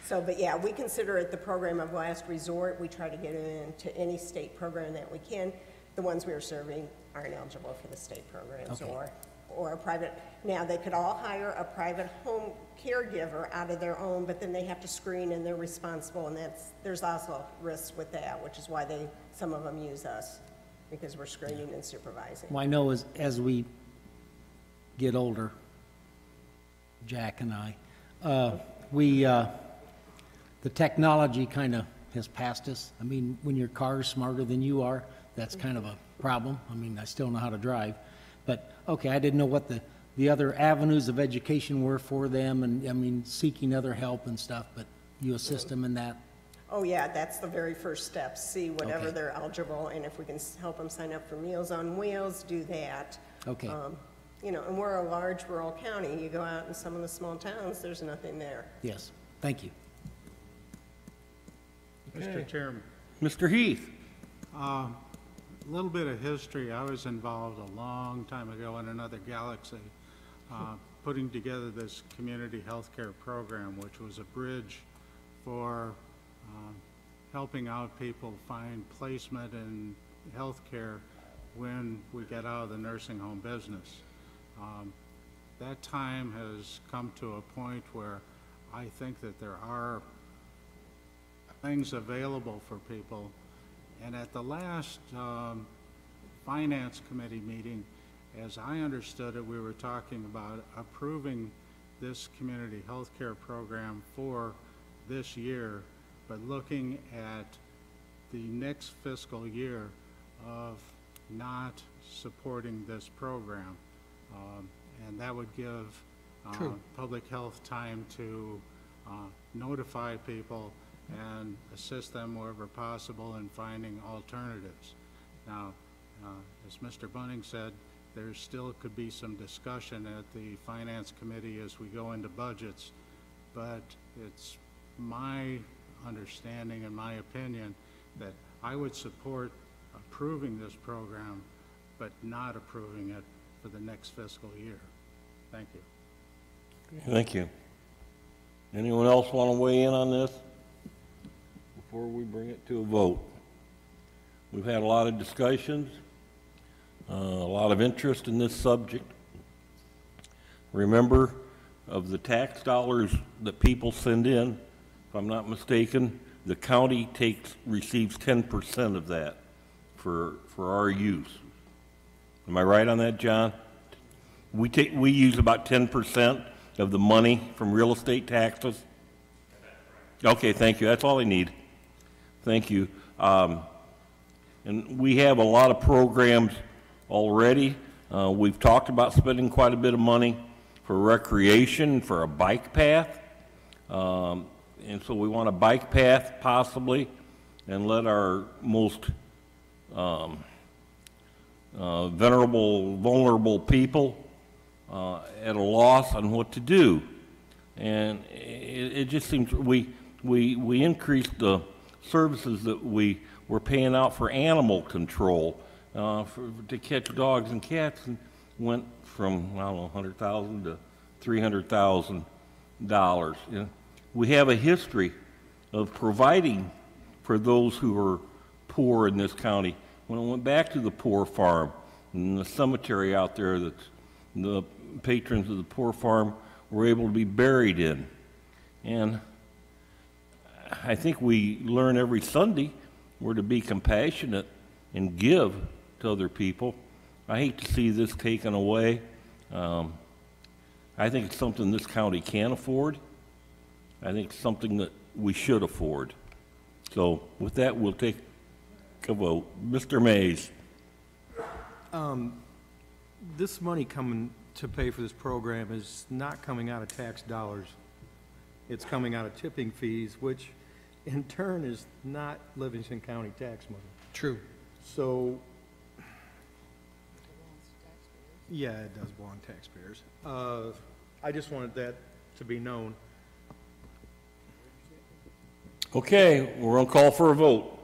So, but yeah, we consider it the program of last resort. We try to get it into any state program that we can. The ones we are serving aren't eligible for the state programs Okay. or a private. Now, they could all hire a private home caregiver out of their own, but then they have to screen and they're responsible, and there's also risks with that, which is why some of them use us, because we're screening and supervising. Well, I know as we get older, Jack and I, the technology kind of has passed us. I mean, when your car's smarter than you are, that's kind of a problem. I mean, I still know how to drive. But, okay, I didn't know what the other avenues of education were for them, and, I mean, seeking other help and stuff, but you assist them in that? Oh, yeah, that's the very first step. See whatever Okay. they're eligible, and if we can help them sign up for Meals on Wheels, do that. Okay. You know, and we're a large rural county. You go out in some of the small towns, there's nothing there. Yes, thank you. Mr. Chairman, Mr. Heath? a little bit of history. I was involved a long time ago in another galaxy, putting together this community health care program, which was a bridge for helping out people find placement in health care when we get out of the nursing home business. That time has come to a point where I think that there are things available for people. And at the last Finance Committee meeting, as I understood it, we were talking about approving this community health care program for this year, but looking at the next fiscal year of not supporting this program. And that would give public health time to notify people and assist them wherever possible in finding alternatives. Now, as Mr. Bunning said, there still could be some discussion at the Finance Committee as we go into budgets, but it's my understanding and my opinion that I would support approving this program, but not approving it for the next fiscal year. Thank you. Thank you. Anyone else want to weigh in on this before we bring it to a vote? We've had a lot of discussions, a lot of interest in this subject. Remember, of the tax dollars that people send in, if I'm not mistaken, the county receives 10% of that for our use. Am I right on that, John? We use about 10% of the money from real estate taxes? Okay, thank you. That's all I need. Thank you. And we have a lot of programs already. We've talked about spending quite a bit of money for recreation, for a bike path. And so we want a bike path possibly, and let our most vulnerable people at a loss on what to do. And it just seems we increased the services that we were paying out for animal control to catch dogs and cats, and went from, I don't know, $100,000 to $300,000. You know, we have a history of providing for those who are poor in this county. When I went back to the poor farm and the cemetery out there that the patrons of the poor farm were able to be buried in. And I think we learn every Sunday we're to be compassionate and give to other people. I hate to see this taken away. I think it's something this county can afford. I think it's something that we should afford. So with that, we'll take a vote. Mr. Mays. This money coming to pay for this program is not coming out of tax dollars. It's coming out of tipping fees, which in turn is not Livingston County tax money. True. So, yeah, it does belong to taxpayers. I just wanted that to be known. Okay, we're going to call for a vote.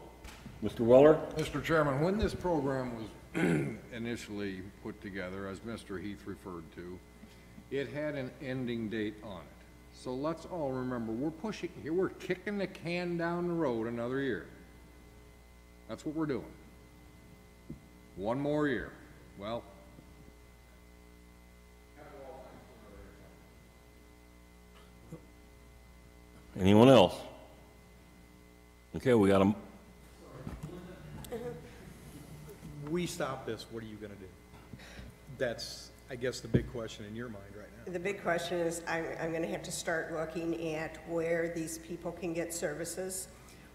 Mr. Weller? Mr. Chairman, when this program was initially put together, as Mr. Heath referred to, it had an ending date on it. So let's all remember, we're kicking the can down the road another year. That's what we're doing. One more year. Well, Anyone else? Okay, we got a, We stop this, what are you gonna do? That's, I guess, the big question in your mind right now. The big question is, I'm gonna have to start looking at where these people can get services,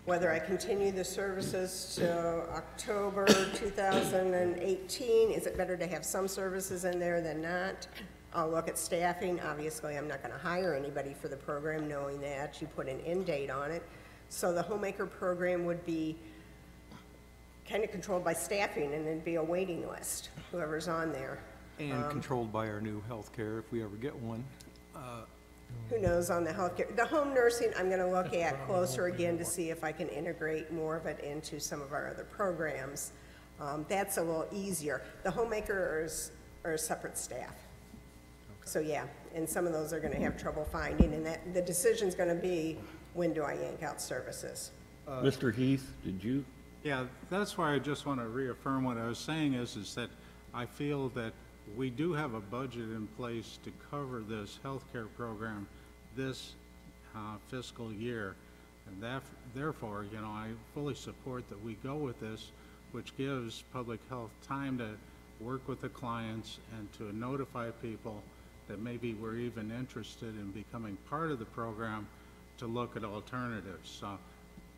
whether I continue the services to October 2018. Is it better to have some services in there than not? I'll look at staffing. Obviously, I'm not gonna hire anybody for the program, knowing that you put an end date on it. So the homemaker program would be kind of controlled by staffing, and it'd be a waiting list, whoever's on there. And controlled by our new healthcare, if we ever get one. Who knows on the healthcare. The home nursing, I'm gonna look at closer again to see if I can integrate more of it into some of our other programs. That's a little easier. The homemakers are a separate staff. So yeah, and some of those are gonna have trouble finding, and that, the decision's gonna be, when do I yank out services? Mr. Heath, did you? Yeah, that's why I just want to reaffirm what I was saying is that I feel that we do have a budget in place to cover this healthcare program this fiscal year. And that, therefore, you know, I fully support that we go with this, which gives public health time to work with the clients and to notify people that maybe we're even interested in becoming part of the program to look at alternatives. So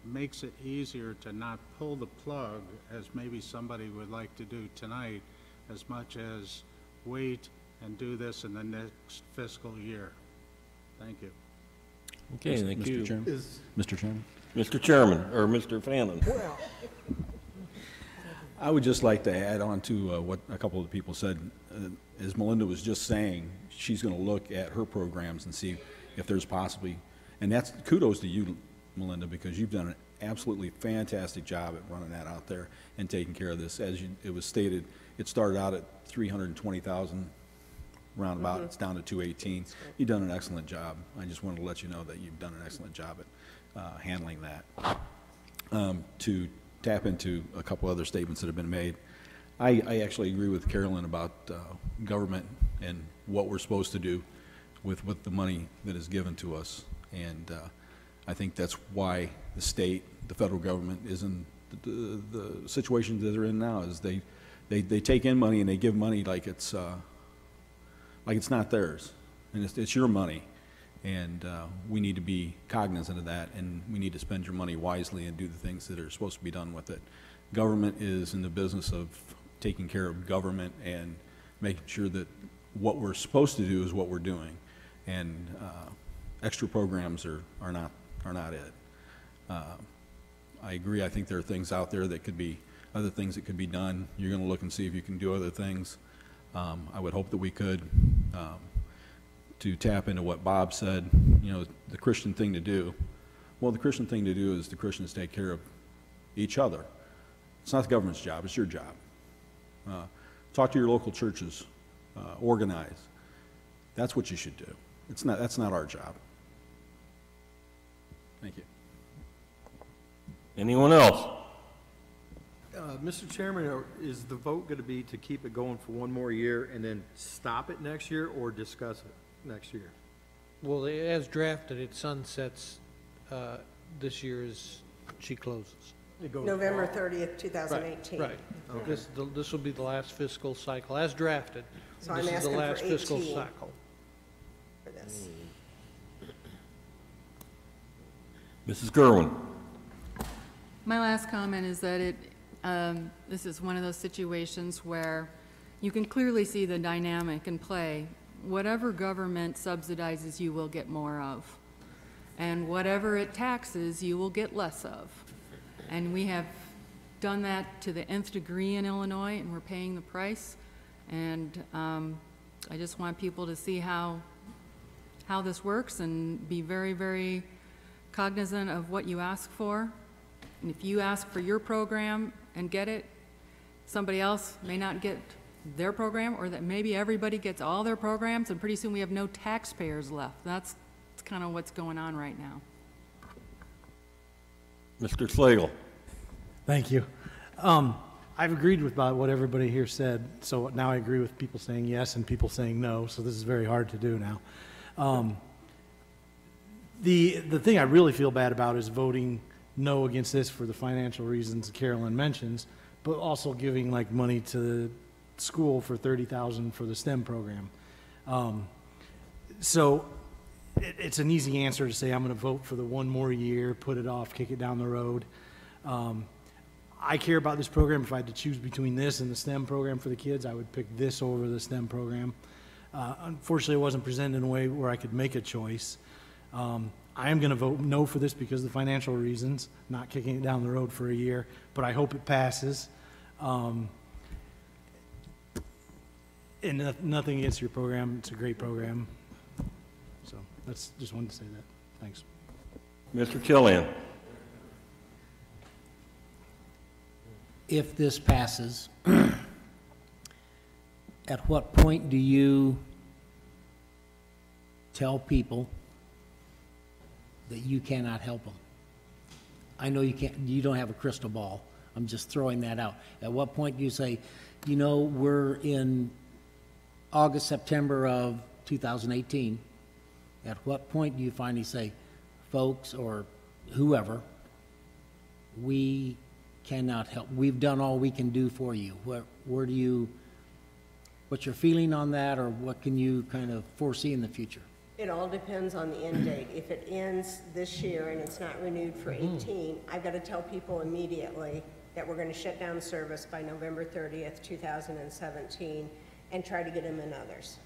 makes it easier to not pull the plug, as maybe somebody would like to do tonight, as much as wait and do this in the next fiscal year. Thank you. Okay, thank you. Mr. Chairman? Mr. Chairman? Mr. Chairman, or Mr. Fannin? I would just like to add on to what a couple of the people said. As Melinda was just saying, she's going to look at her programs and see if there's possibly, and that's kudos to you, Melinda, because you've done an absolutely fantastic job at running that out there and taking care of this. As it was stated, it started out at 320,000 roundabout. It's down to 218. You've done an excellent job. I just wanted to let you know that you've done an excellent job at handling that. To tap into a couple other statements that have been made, I actually agree with Carolyn about government and what we're supposed to do with the money that is given to us. And I think that's why the state, the federal government is in the situation that they're in now, is they take in money and they give money like it's not theirs, and it's your money, and we need to be cognizant of that, and we need to spend your money wisely and do the things that are supposed to be done with it. Government is in the business of taking care of government and making sure that what we're supposed to do is what we're doing, and extra programs are not it. I agree. I think there are things out there that could be, other things that could be done. You're going to look and see if you can do other things. I would hope that we could, to tap into what Bob said, you know, the Christian thing to do. Well, the Christian thing to do is the Christians take care of each other. It's not the government's job, it's your job. Talk to your local churches, organize. That's what you should do. That's not our job. Thank you. Anyone else? Mr. Chairman, is the vote going to be to keep it going for one more year and then stop it next year, or discuss it next year? Well, as drafted, it sunsets this year as she closes. November 30th, 2018. Right. Okay. This will be the last fiscal cycle, as drafted. So I'm This is the asking for last fiscal 18. cycle. For this. Mrs. Gerwin? My last comment is that this is one of those situations where you can clearly see the dynamic in play. Whatever government subsidizes, you will get more of. And whatever it taxes, you will get less of. And we have done that to the nth degree in Illinois, and we're paying the price. And I just want people to see how how this works and be very, very cognizant of what you ask for. And if you ask for your program and get it, somebody else may not get their program, or that maybe everybody gets all their programs, and pretty soon we have no taxpayers left. That's kind of what's going on right now. Mr. Slagle. Thank you. I've agreed with about what everybody here said, so now I agree with people saying yes and people saying no, so this is very hard to do now. The thing I really feel bad about is voting no against this for the financial reasons Carolyn mentions, but also giving like money to the school for $30,000 for the STEM program. So it's an easy answer to say I'm going to vote for the one more year, put it off, kick it down the road. I care about this program. If I had to choose between this and the STEM program for the kids, I would pick this over the STEM program. Unfortunately, it wasn't presented in a way where I could make a choice. I am going to vote no for this because of the financial reasons, not kicking it down the road for a year, but I hope it passes. And nothing against your program. It's a great program. So that's just wanted to say that. Thanks. Mr. Killian. If this passes, at what point do you tell people that you cannot help them? I know you don't have a crystal ball. I'm just throwing that out. At what point do you say, you know, we're in August, September of 2018. At what point do you finally say, folks, or whoever, we cannot help. We've done all we can do for you. Where do you, what's your feeling on that, or what can you kind of foresee in the future? It all depends on the end date. If it ends this year and it's not renewed for 18, I've got to tell people immediately that we're going to shut down service by November 30th, 2017, and try to get them in others.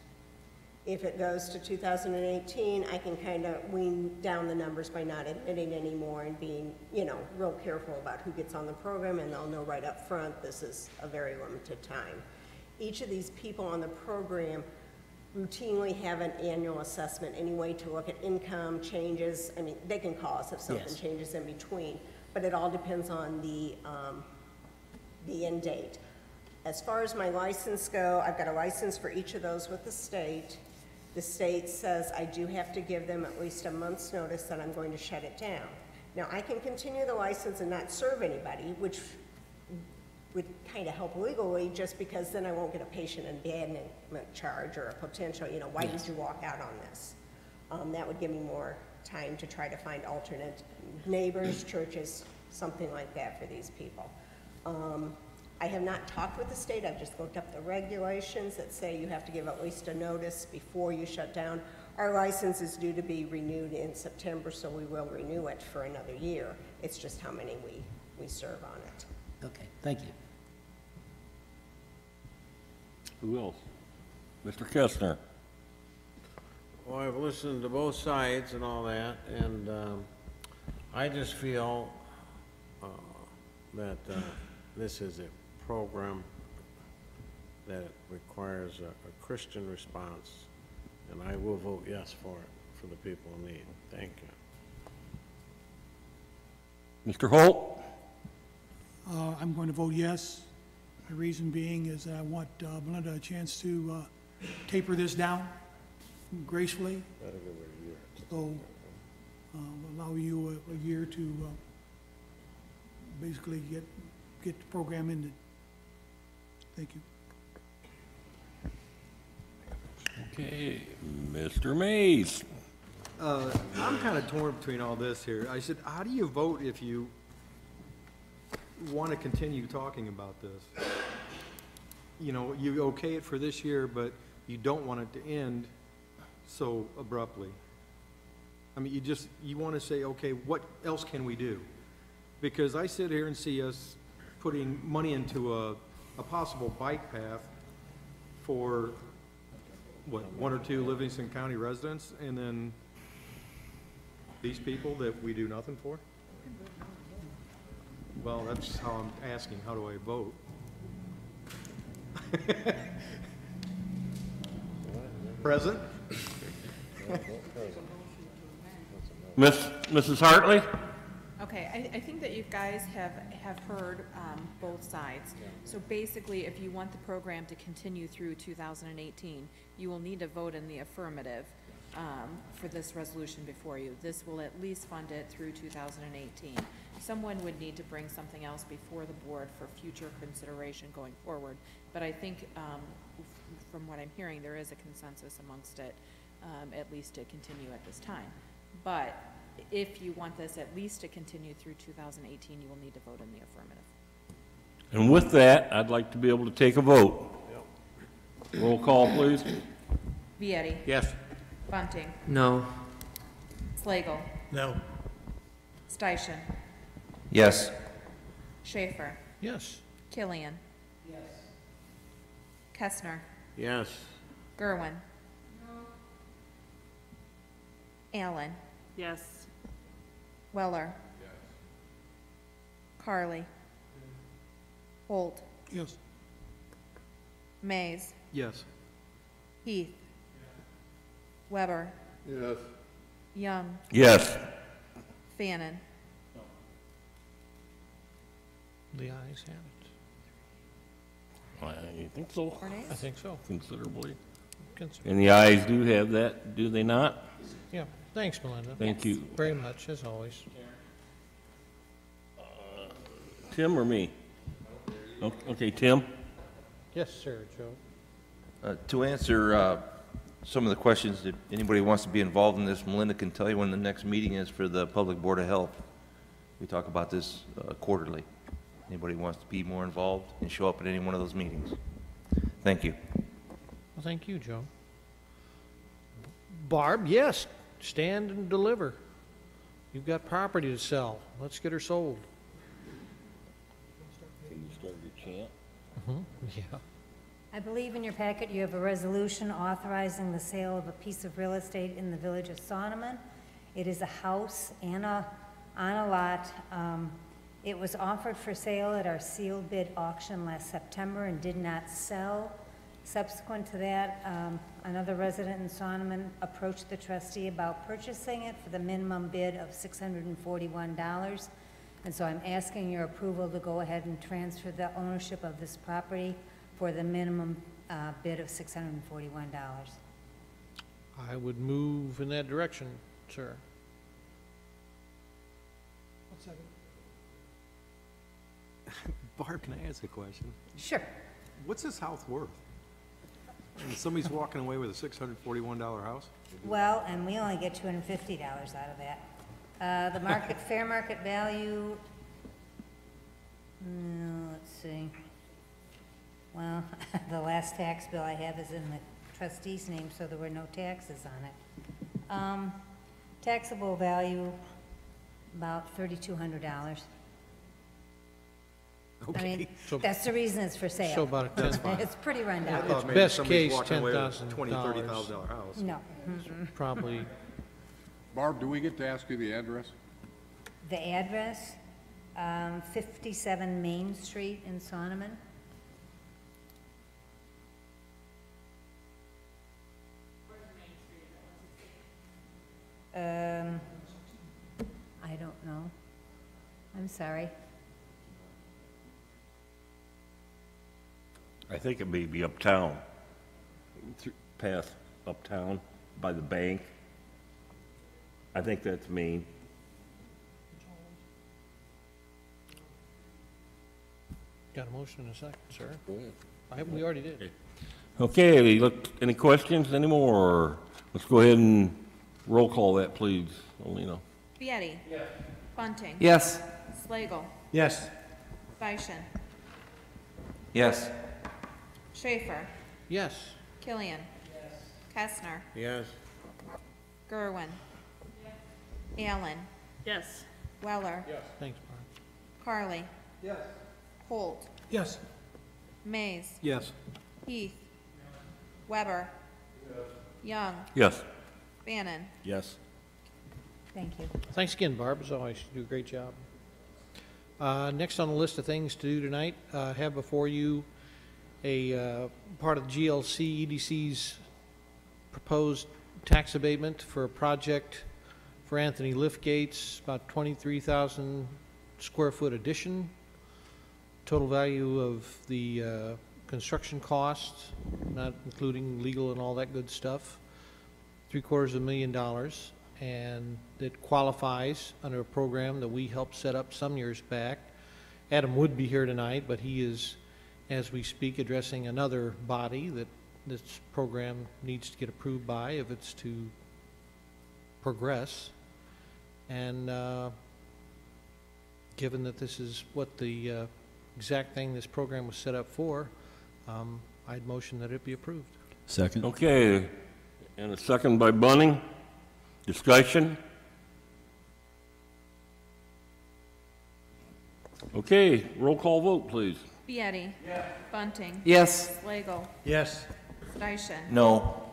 If it goes to 2018, I can kind of wean down the numbers by not admitting anymore and being, you know, real careful about who gets on the program, and they'll know right up front this is a very limited time. Each of these people on the program routinely have an annual assessment anyway to look at income changes. I mean, they can call us if something changes in between, but it all depends on the end date. As far as my license go, I've got a license for each of those with the state. The state says I do have to give them at least a month's notice that I'm going to shut it down. Now, I can continue the license and not serve anybody, which would kind of help legally, just because then I won't get a patient abandonment charge or a potential, you know, why did you walk out on this? That would give me more time to try to find alternate neighbors, churches, something like that for these people. I have not talked with the state. I've just looked up the regulations that say you have to give at least a notice before you shut down. Our license is due to be renewed in September, so we will renew it for another year. It's just how many we serve on it. Okay, thank you. Who else? Mr. Kestner. Well, I've listened to both sides and all that, and I just feel that this is a program that requires a Christian response, and I will vote yes for it, for the people in need. Thank you. Mr. Holt? I'm going to vote yes. My reason being is I want Melinda a chance to taper this down gracefully. So allow you a year to basically get the program ended. Thank you. Okay, Mr. Mays. I'm kind of torn between all this here. I said, how do you vote if you want to continue talking about this? You know, you okay it for this year, but you don't want it to end so abruptly. I mean, you want to say, okay, what else can we do? Because I sit here and see us putting money into a possible bike path for, what, 1 or 2 Livingston County residents, and then these people that we do nothing for? Well, that's how I'm asking, how do I vote? Present? Mrs. Hartley? Okay, I think that you guys have heard both sides. So basically, if you want the program to continue through 2018, you will need to vote in the affirmative for this resolution before you. This will at least fund it through 2018. Someone would need to bring something else before the board for future consideration going forward. But I think, from what I'm hearing, there is a consensus amongst it, at least to continue at this time. But if you want this at least to continue through 2018, you will need to vote in the affirmative. And with that, I'd like to be able to take a vote. Roll call, please. Vietti. Yes. Bunting. No. Slagle. No. Steichen. Yes. Schaefer. Yes. Killian. Yes. Kestner. Yes. Gerwin. Allen. Yes. Weller. Carly. Holt. Yes. Mays. Yes. Heath. Weber. Yes. Young. Yes. Fannin. The ayes have it. I think so. Four nays? I think so. Considerably. Consider- And the ayes do have that, do they not? Yeah, thanks, Melinda. Thank you. Very much, as always. Tim or me? Okay, Tim? Yes, sir, Joe. To answer some of the questions that anybody who wants to be involved in this, Melinda can tell you when the next meeting is for the Public Board of Health. We talk about this quarterly. Anybody who wants to be more involved and show up at any one of those meetings. Thank you. Well, thank you, Joe. Barb, yes, stand and deliver. You've got property to sell. Let's get her sold. You started your chant? Yeah. I believe in your packet you have a resolution authorizing the sale of a piece of real estate in the village of Sonneman. It is a house and on a lot. It was offered for sale at our sealed bid auction last September and did not sell. Subsequent to that, another resident in Sonneman approached the trustee about purchasing it for the minimum bid of $641. And so I'm asking your approval to go ahead and transfer the ownership of this property for the minimum bid of $641. I would move in that direction, sir. Barb, can I ask a question? Sure. What's this house worth? And somebody's walking away with a $641 house? Well, and we only get $250 out of that. The market, fair market value, let's see. Well, the last tax bill I have is in the trustee's name, so there were no taxes on it. Taxable value, about $3,200. I mean, So- that's the reason it's for sale. So about a That's fine. It's pretty I rundown. thought maybe Best somebody's case, walking away with a $10,000. $20,000, $30,000 house. No. Mm-mm. Probably, Barb, do we get to ask you the address? The address, 57 Main Street in Sonneman. I don't know. I'm sorry. I think it may be uptown, past uptown by the bank. I think that's Main. got a motion in a second, sir. We already did. Okay, look, any questions anymore? Let's go ahead and roll call that, please, Alina. Vietti. Yes. Bunting. Yes. Slagle. Yes. Steichen. Yes. Schaefer. Yes. Killian. Kestner. Yes. Gerwin. Allen. Yes. Weller. Thanks, Barb. Carly. Yes. Holt. Yes. Mays. Yes. Heath. Weber. Young. Yes. Bannon. Yes. Thank you. Thanks again, Barb, as always. You do a great job. Next on the list of things to do tonight, have before you a part of the GLC EDC's proposed tax abatement for a project for Anthony Liftgate's, about 23,000 square foot addition. Total value of the construction cost, not including legal and all that good stuff, $750,000, and it qualifies under a program that we helped set up some years back. Adam would be here tonight, but he is, as we speak, addressing another body that this program needs to get approved by if it's to progress. And given that this is what the exact thing this program was set up for, I'd motion that it be approved. Second. Okay, and a second by Bunning. Discussion? Okay, roll call vote, please. Bietti. Yes. Bunting. Yes. Slagle. Yes. Steichen. No.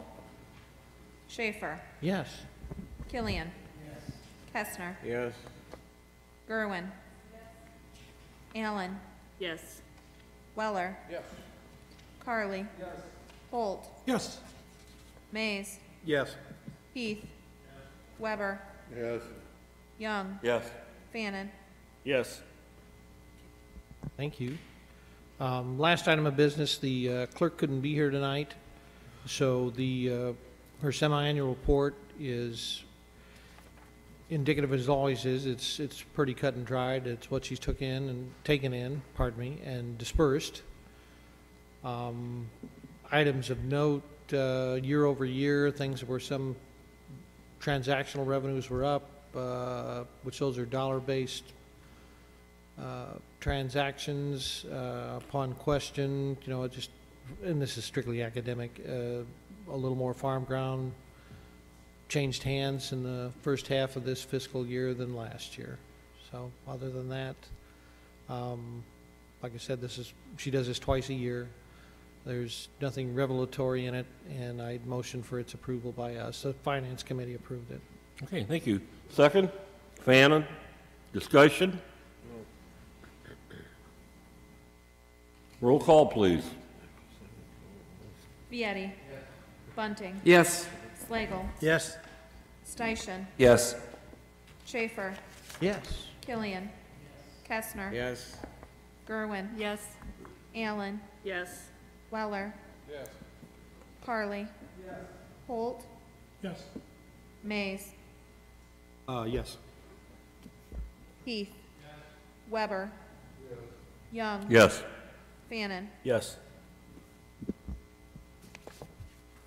Schaefer. Yes. Killian. Kestner. Yes. Gerwin. Allen. Yes. Weller. Yes. Carly. Holt. Yes. Mays. Yes. Heath. Weber. Yes. Young. Yes. Fannin. Yes. Thank you. Last item of business, the clerk couldn't be here tonight, so her semi-annual report is indicative, as always is. It's pretty cut and dried. It's what she's taken in, and dispersed. Items of note, year over year, things where some transactional revenues were up, which those are dollar-based transactions. Upon question, and this is strictly academic, a little more farm ground changed hands in the first half of this fiscal year than last year. So other than that, like I said, she does this twice a year. There's nothing revelatory in it, and I'd motion for its approval by us. The Finance Committee approved it. Okay, thank you. Second, Fannin. Discussion? Roll call, please. Bietti. Bunting. Yes. Slagle. Yes. Steichen. Yes. Schaefer. Yes. Killian. Kestner. Yes. Gerwin. Yes. Allen. Yes. Weller. Yes. Carly. Holt. Yes. Mays. Yes. Heath. Weber. Young. Yes. Fannin. Yes.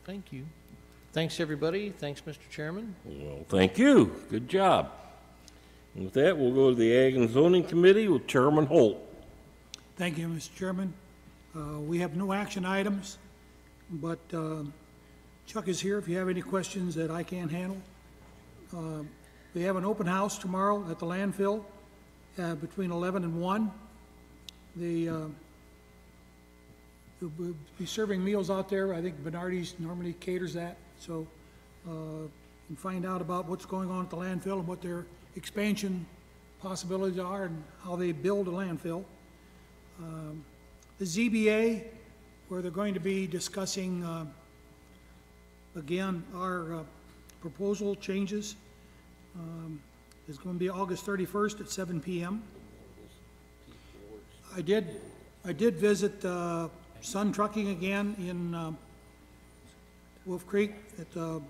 Thank you. Thanks, everybody. Thanks, Mr. Chairman. Well, thank you. Good job. And with that, we'll go to the Ag and Zoning Committee with Chairman Holt. Thank you, Mr. Chairman. We have no action items, but Chuck is here if you have any questions that I can't handle. We have an open house tomorrow at the landfill between 11 and 1. We'll be serving meals out there. I think Bernardi's normally caters that, so you can find out about what's going on at the landfill and what their expansion possibilities are and how they build a landfill. The ZBA, where they're going to be discussing, again, our proposal changes, is going to be August 31st at 7 p.m. I did visit Sun Trucking again in Wolf Creek at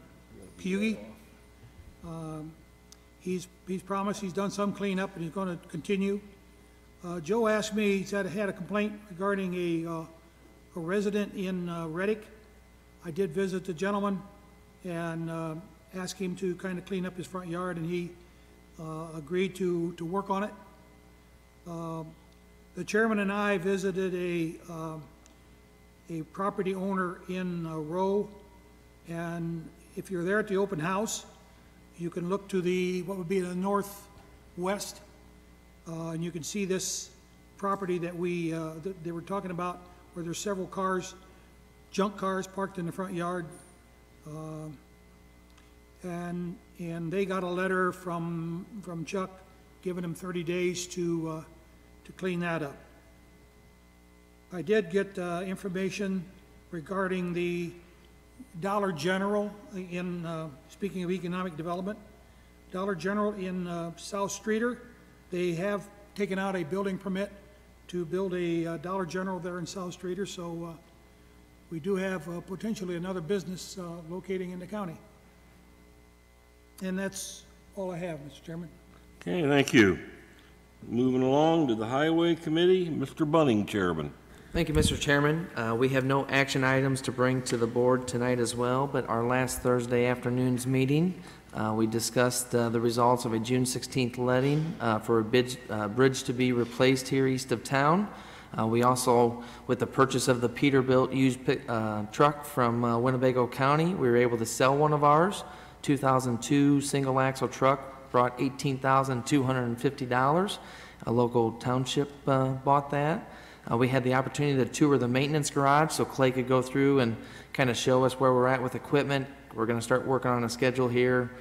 Pugie. He's promised he's done some cleanup and he's going to continue. Joe asked me, he said I had a complaint regarding a resident in Reddick. I did visit the gentleman and asked him to kind of clean up his front yard, and he agreed to work on it. The chairman and I visited a property owner in Rowe, and if you're there at the open house, you can look to what would be the northwest, and you can see this property that they were talking about, where there's several cars, junk cars parked in the front yard, and they got a letter from Chuck giving them 30 days to clean that up. I did get information regarding Dollar General in, speaking of economic development, Dollar General in South Streeter, they have taken out a building permit to build a Dollar General there in South Streeter, so we do have potentially another business locating in the county. And that's all I have, Mr. Chairman. Okay, thank you. Moving along to the Highway Committee, Mr. Bunning, Chairman. Thank you, Mr. Chairman. We have no action items to bring to the board tonight as well, but our last Thursday afternoon's meeting, we discussed the results of a June 16th letting for a bridge to be replaced here east of town. We also, with the purchase of the Peterbilt used truck from Winnebago County, we were able to sell one of ours, 2002 single axle truck, brought $18,250. A local township bought that. We had the opportunity to tour the maintenance garage so Clay could go through and kind of show us where we're at with equipment. We're going to start working on a schedule here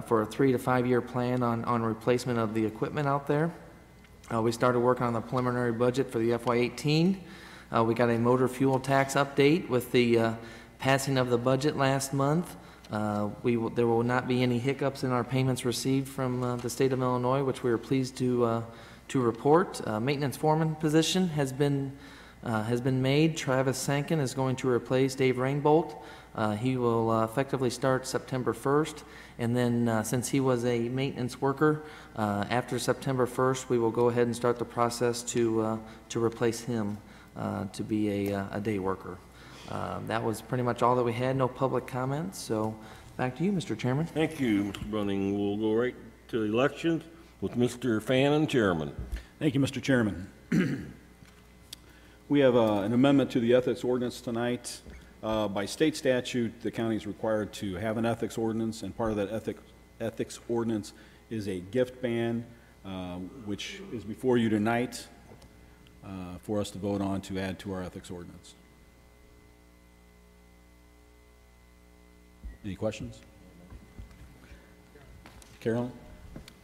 for a 3 to 5 year plan on replacement of the equipment out there. We started working on the preliminary budget for the FY18. We got a motor fuel tax update with the passing of the budget last month. There will not be any hiccups in our payments received from the state of Illinois, which we are pleased to report. Maintenance foreman position has been made. Travis Sankin is going to replace Dave Rainbolt. He will effectively start September 1st, and then since he was a maintenance worker, after September 1st, we will go ahead and start the process to replace him to be a day worker. That was pretty much all that we had. No public comments. So back to you, Mr. Chairman. Thank you, Mr. Bunning. We'll go right to elections with Mr. Fannin, Chairman. Thank you, Mr. Chairman. We have an amendment to the ethics ordinance tonight. By state statute, the county is required to have an ethics ordinance, and part of that ethics ordinance is a gift ban, which is before you tonight for us to vote on to add to our ethics ordinance. Any questions? Carolyn?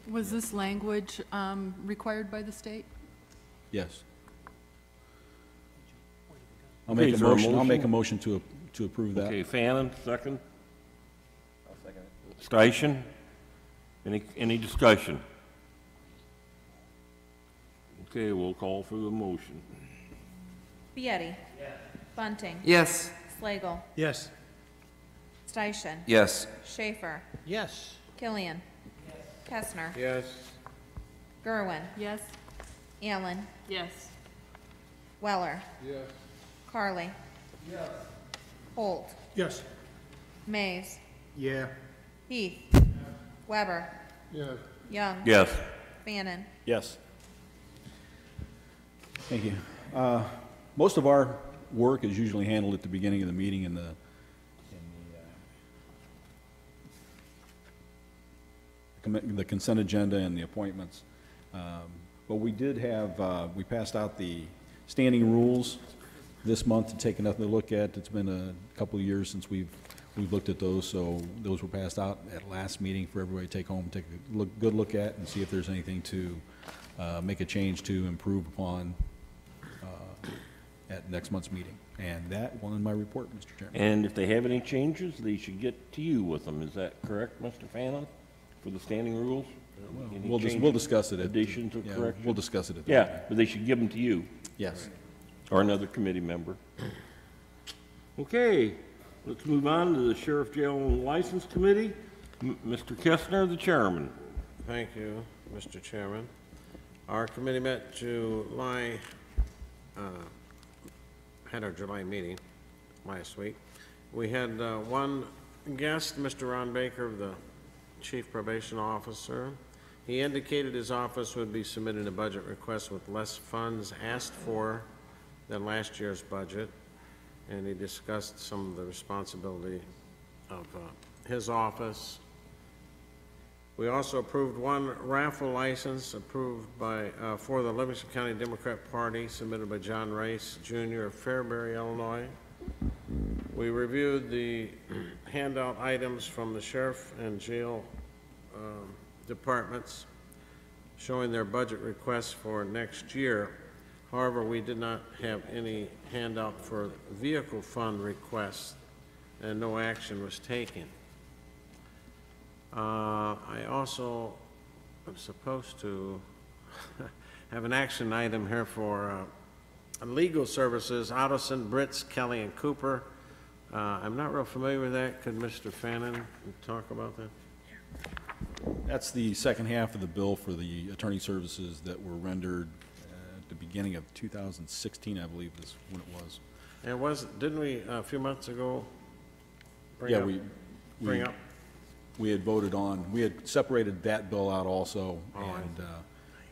Was this language required by the state? Yes. I'll Okay, make a is there a motion. I'll motion? make a motion to approve that. Okay, Fannin, second. I'll second it. Station. Any discussion? Okay, we'll call for the motion. Bietti. Yes. Bunting. Yes. Slagle. Yes. Steichen. Yes. Schaefer. Yes. Killian. Kestner. Yes. Gerwin. Yes? Allen. Yes. Weller. Yes. Carly. Yes. Holt. Yes. Mays. Yeah. Heath. Weber. Yes. Young. Yes. Fannin. Yes. Thank you. Most of our work is usually handled at the beginning of the meeting in the consent agenda and the appointments. But we did have, we passed out the standing rules this month to take another look at. It's been a couple of years since we've looked at those, so those were passed out at last meeting for everybody to take home, take a good look at, and see if there's anything to make a change to, improve upon at next month's meeting. And that will end my report, Mr. Chairman. And if they have any changes, they should get to you with them. Is that correct, Mr. Fannin, for the standing rules? Any We'll changes, discuss it. Additions or Yeah, corrections? we'll discuss it at the Yeah, meeting. but they should give them to you. Yes. Or another committee member. Okay, let's move on to the Sheriff Jail and License Committee. Mr. Kestner, the chairman. Thank you, Mr. Chairman. Our committee met July, had our July meeting last week. We had one guest, Mr. Ron Baker, the Chief Probation Officer. He indicated his office would be submitting a budget request with less funds asked for than last year's budget, and he discussed some of the responsibility of his office. We also approved one raffle license approved by, for the Livingston County Democrat Party, submitted by John Rice Jr. of Fairbury, Illinois. We reviewed the handout items from the sheriff and jail departments showing their budget requests for next year. However, we did not have any handout for vehicle fund requests and no action was taken. I also am supposed to have an action item here for legal services, Ottoson, Britz, Kelly, and Cooper. I'm not real familiar with that. Could Mr. Fannin talk about that? That's the second half of the bill for the attorney services that were rendered at the beginning of 2016, I believe is when it was. And didn't we, a few months ago, Yeah, we had voted on, we had separated that bill out also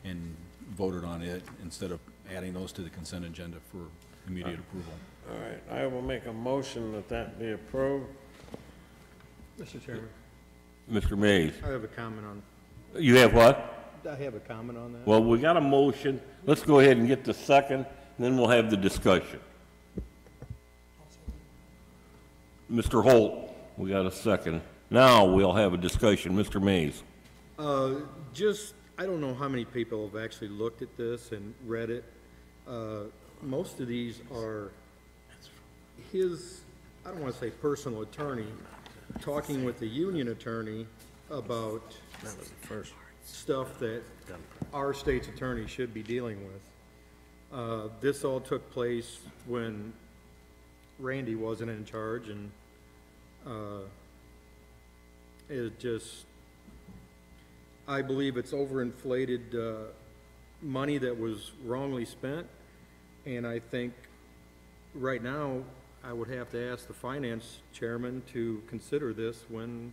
and voted on it instead of adding those to the consent agenda for immediate approval. All right, I will make a motion that that be approved. Mr. Chairman, Mr. Mays. I have a comment on, You have what? I have a comment on that. Well, we got a motion. Let's go ahead and get the second, and then we'll have the discussion. Mr. Holt, we got a second. Now we'll have a discussion. Mr. Mays. I don't know how many people have actually looked at this and read it. Most of these are his, I don't want to say personal attorney, talking with the union attorney about stuff that our state's attorney should be dealing with. This all took place when Randy wasn't in charge, and it just, I believe it's overinflated money that was wrongly spent, and I think right now I would have to ask the finance chairman to consider this when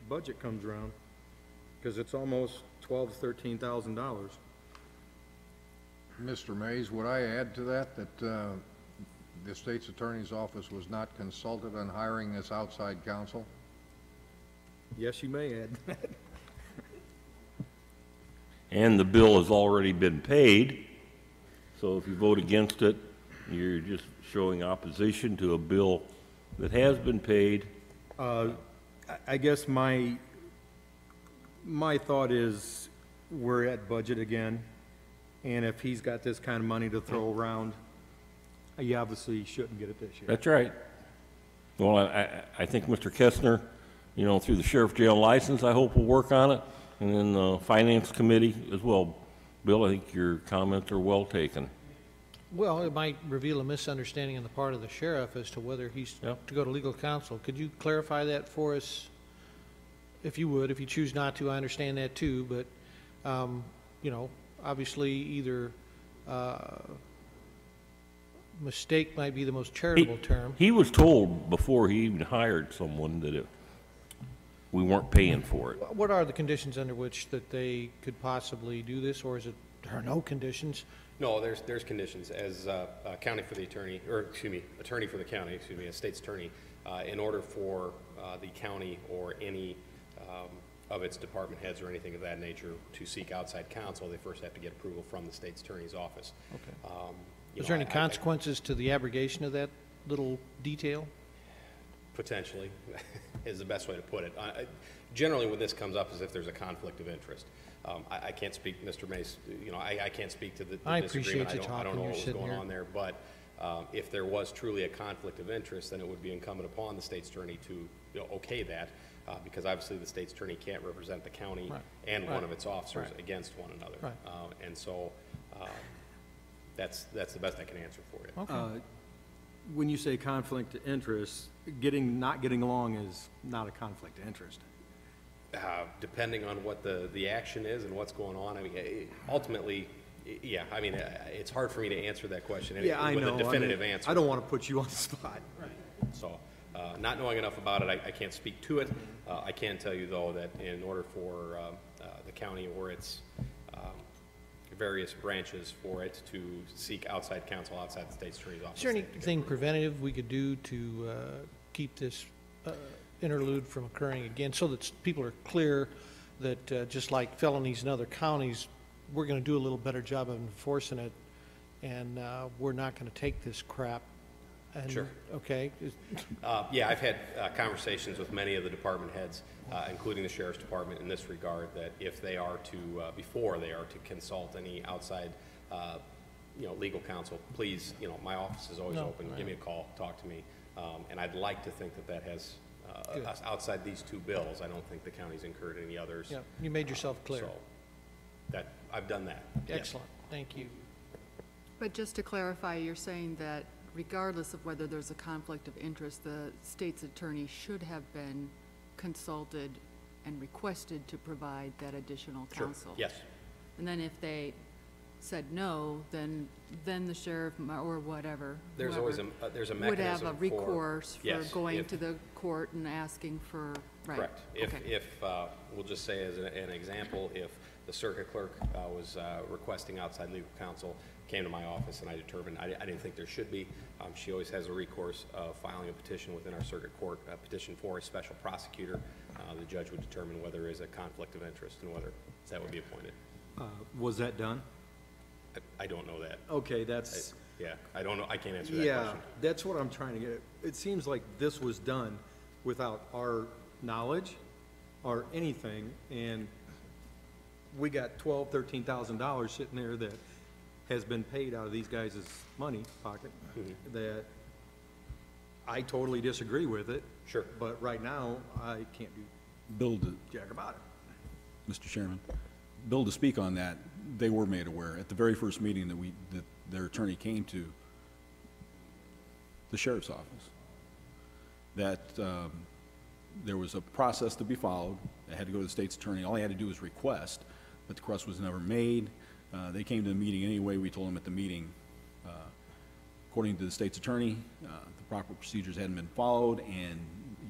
budget comes around, because it's almost $12,000 to $13,000. Mr. Mays, would I add to that, the state's attorney's office was not consulted on hiring this outside counsel? Yes, you may add that. And the bill has already been paid, so if you vote against it, you're just showing opposition to a bill that has been paid. I guess my thought is we're at budget again, and if he's got this kind of money to throw around, he obviously shouldn't get it this year. That's right. Well, I think Mr. Kestner, through the sheriff jail license, I hope will work on it, and then the finance committee as well. Bill, I think your comments are well taken. Well, it might reveal a misunderstanding on the part of the sheriff as to whether he's to go to legal counsel. Could you clarify that for us, if you would? If you choose not to, I understand that too, but, obviously either mistake might be the most charitable term. He was told before he even hired someone that we weren't paying for it. What are the conditions under which that they could possibly do this, or is it there are no conditions? No, there's conditions. As attorney for the county, a state's attorney, in order for the county or any of its department heads or anything of that nature to seek outside counsel, they first have to get approval from the state's attorney's office. Okay. Is there any consequences to the abrogation of that little detail? Potentially, is the best way to put it. Generally, when this comes up is if there's a conflict of interest. I can't speak, Mr. Mace, I can't speak to the disagreement. I don't know what was going on there, but if there was truly a conflict of interest, then it would be incumbent upon the state's attorney to okay that, because obviously the state's attorney can't represent the county and one of its officers against one another. And so that's the best I can answer for you. Okay. When you say conflict of interest, not getting along is not a conflict of interest. Depending on what the action is and what's going on, I mean, ultimately, yeah, I mean, it's hard for me to answer that question with a definitive answer. I don't want to put you on the spot. Right. So, not knowing enough about it, I can't speak to it. I can tell you, though, that in order for the county or its various branches for it to seek outside counsel outside the state's attorney's office. Is there anything preventative we could do to keep this interlude from occurring again, so that people are clear that just like felonies in other counties, we're going to do a little better job of enforcing it, and we're not going to take this crap? And, sure. Okay. Yeah, I've had conversations with many of the department heads, including the sheriff's department, in this regard, that if they are to, before they are to consult any outside legal counsel, please, my office is always No, open. Give me a call, talk to me. And I'd like to think that has, Good. outside these two bills, I don't think the county's incurred any others. Yeah, you made yourself clear. So that, I've done that. Yes. Excellent, thank you. But just to clarify, you're saying that regardless of whether there's a conflict of interest, the state's attorney should have been consulted and requested to provide that additional Sure. counsel? Yes. And then if they said no, then the sheriff or whatever, There's whoever, always there's a would mechanism have a recourse for yes, going if- to the court and asking for, right? Correct. If, okay. we'll just say as an example, if the circuit clerk was requesting outside legal counsel, came to my office and I determined I didn't think there should be, she always has a recourse of filing a petition within our circuit court, a petition for a special prosecutor. The judge would determine whether there is a conflict of interest and whether that would be appointed. Was that done? I don't know that. Okay, that's, Yeah, I don't know, I can't answer that yeah, question. that's what I'm trying to get at. It seems like this was done without our knowledge or anything, and we got $12,000-13,000 sitting there that has been paid out of these guys' money pocket, that I totally disagree with it. Sure. But right now, I can't do Bill, jack about it. Mr. Chairman, Bill, to speak on that, they were made aware at the very first meeting that their attorney came to the sheriff's office, that there was a process to be followed. They had to go to the state's attorney. All they had to do was request, but the request was never made. They came to the meeting anyway. We told them at the meeting, according to the state's attorney, the proper procedures hadn't been followed, and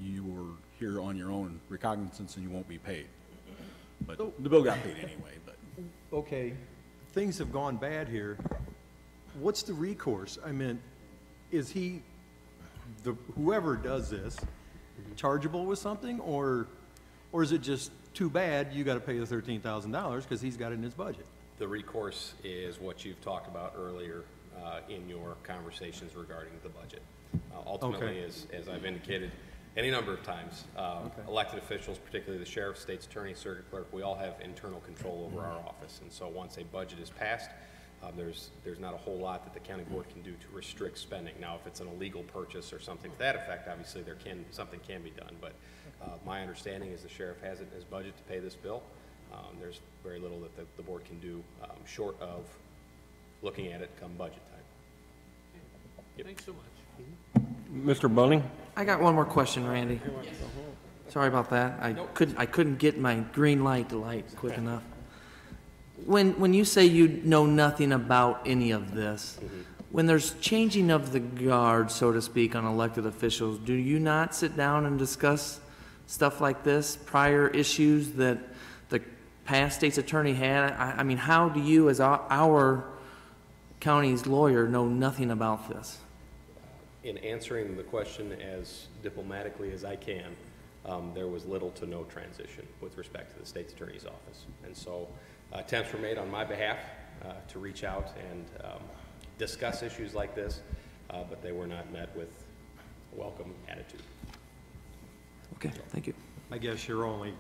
you were here on your own recognizance and you won't be paid. But the bill got paid anyway, but. Okay, things have gone bad here. What's the recourse? I mean, is whoever does this chargeable with something, or is it just too bad you gotta pay the $13,000 because he's got it in his budget? The recourse is what you've talked about earlier in your conversations regarding the budget. Ultimately, as I've indicated any number of times, elected officials, particularly the sheriff, state's attorney, circuit clerk, we all have internal control over our office. And so once a budget is passed, there's not a whole lot that the county board can do to restrict spending. Now, if it's an illegal purchase or something to that effect, obviously something can be done. But my understanding is the sheriff has it in his budget to pay this bill. There's very little that the board can do short of looking at it come budget time. Yep. Thanks so much. Mr. Bunning? I got one more question, Randy. Sorry about that. I couldn't get my green light to light quick enough. When you say you know nothing about any of this, when there's changing of the guard, so to speak, on elected officials, do you not sit down and discuss stuff like this, prior issues that the past state's attorney had? I mean, how do you, as our county's lawyer, know nothing about this? In answering the question as diplomatically as I can, there was little to no transition with respect to the state's attorney's office. And so attempts were made on my behalf to reach out and discuss issues like this, but they were not met with a welcome attitude. Okay, thank you. I guess you're only,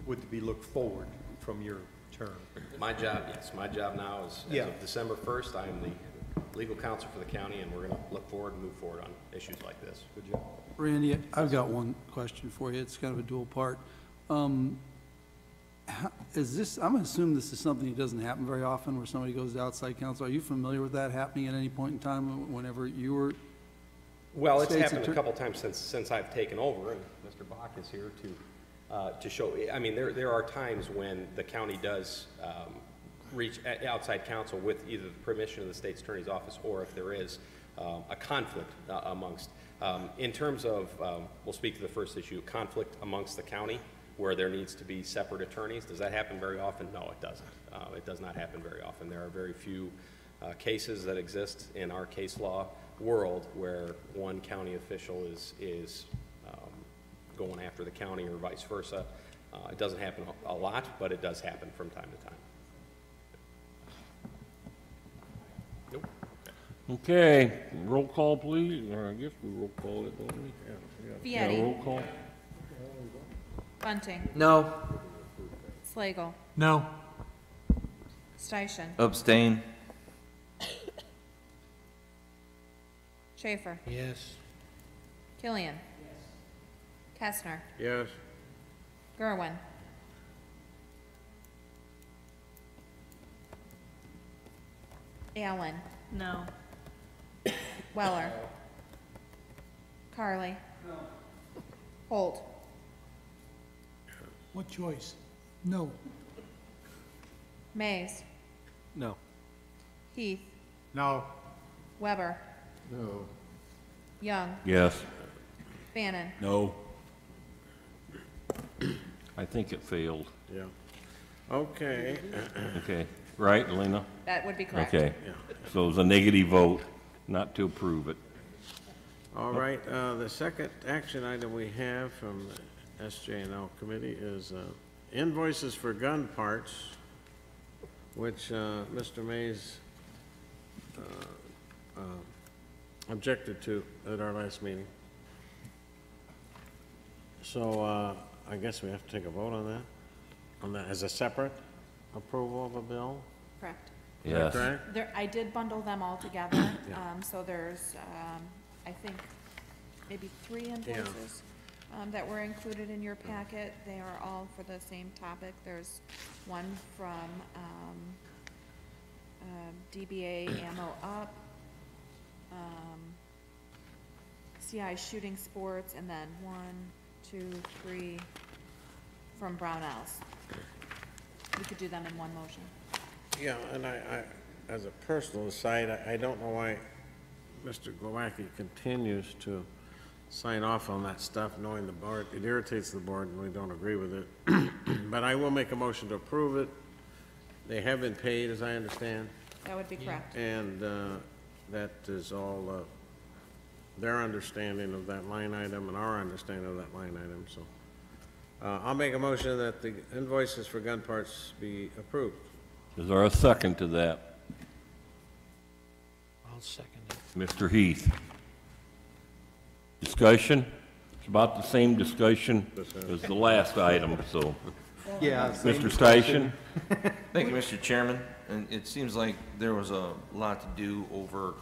would be look forward from your term. My job, yes, my job now is, as of December 1st, I am the legal counsel for the county, and we're going to look forward and move forward on issues like this. Good job. Randy, I've got one question for you. It's kind of a dual part. Is this, I'm assuming this is something that doesn't happen very often, where somebody goes to outside counsel. Are you familiar with that happening at any point in time whenever you were? Well, it's happened a couple times since I've taken over, and Mr. Bach is here to show. I mean, there are times when the county does reach outside counsel with either the permission of the state's attorney's office, or if there is a conflict amongst. In terms of, we'll speak to the first issue, conflict amongst the county, where there needs to be separate attorneys. Does that happen very often? No, it doesn't. It does not happen very often. There are very few cases that exist in our case law world where one county official is going after the county or vice versa. It doesn't happen a lot, but it does happen from time to time. Nope. Okay, roll call, please. Or I guess we roll call it, don't we? Vietti. Yeah, roll call. Bunting. No. Slagle. No. Steichen. Abstain. Schaefer, Yes. Killian. Kestner, Yes. Gerwin. Allen. No. Weller. Carly. Holt. What choice? No. Mays. No. Heath. No. Weber. No. Young. Yes. Bannon. No. I think it failed. Yeah. Okay. Okay, right, Elena? That would be correct. Okay, so it was a negative vote not to approve it. All right, the second action item we have from the SJ&L committee is invoices for gun parts, which Mr. Mays objected to at our last meeting. So I guess we have to take a vote on that as a separate approval of a bill? Correct. Is that Yes. correct? There, I did bundle them all together, so there's, I think, maybe 3 invoices that were included in your packet. They are all for the same topic. There's one from DBA Ammo Up, CI Shooting Sports, and then 1, 2, 3 from Brownells. We could do them in one motion. Yeah, and I as a personal aside, I don't know why Mr. Glowacki continues to sign off on that stuff, knowing the board, it irritates the board and we don't agree with it. But I will make a motion to approve it. They have been paid, as I understand, That would be correct. and that is all their understanding of that line item and our understanding of that line item, so. I'll make a motion that the invoices for gun parts be approved. Is there a second to that? I'll second it. Mr. Heath? Discussion? It's about the same discussion as the last item, so. Yeah. same Mr. Station? Thank you, Mr. Chairman. And it seems like there was a lot to do over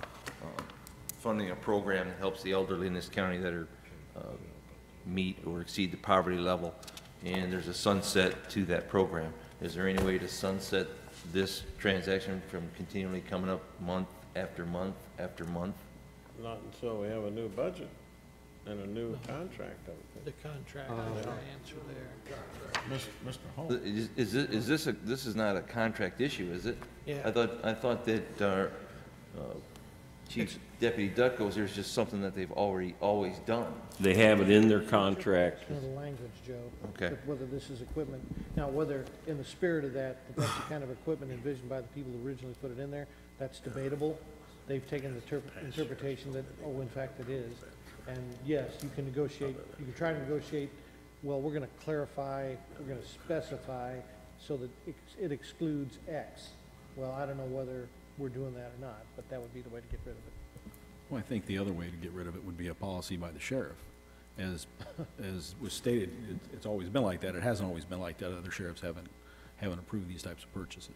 funding a program that helps the elderly in this county that are meet or exceed the poverty level. And there's a sunset to that program. Is there any way to sunset this transaction from continually coming up month after month after month? Not until we have a new budget and a new contract, I would think. The contract, is our answer there. Mr. Holt. This is not a contract issue, is it? Yeah. I thought that our Chief Deputy Duck goes, there's just something that they've always done. They have it in their contract. Kind of the language, Joe. Okay. Whether this is equipment, now whether in the spirit of that, that's the kind of equipment envisioned by the people who originally put it in there, that's debatable. They've taken the interpretation that, oh, in fact it is. And yes, you can negotiate, you can try to negotiate, well, we're gonna clarify, we're gonna specify so that it excludes X. Well, I don't know whether we're doing that or not, but that would be the way to get rid of it. Well, I think the other way to get rid of it would be a policy by the sheriff. As was stated, it's always been like that. It hasn't always been like that. Other sheriffs haven't approved these types of purchases.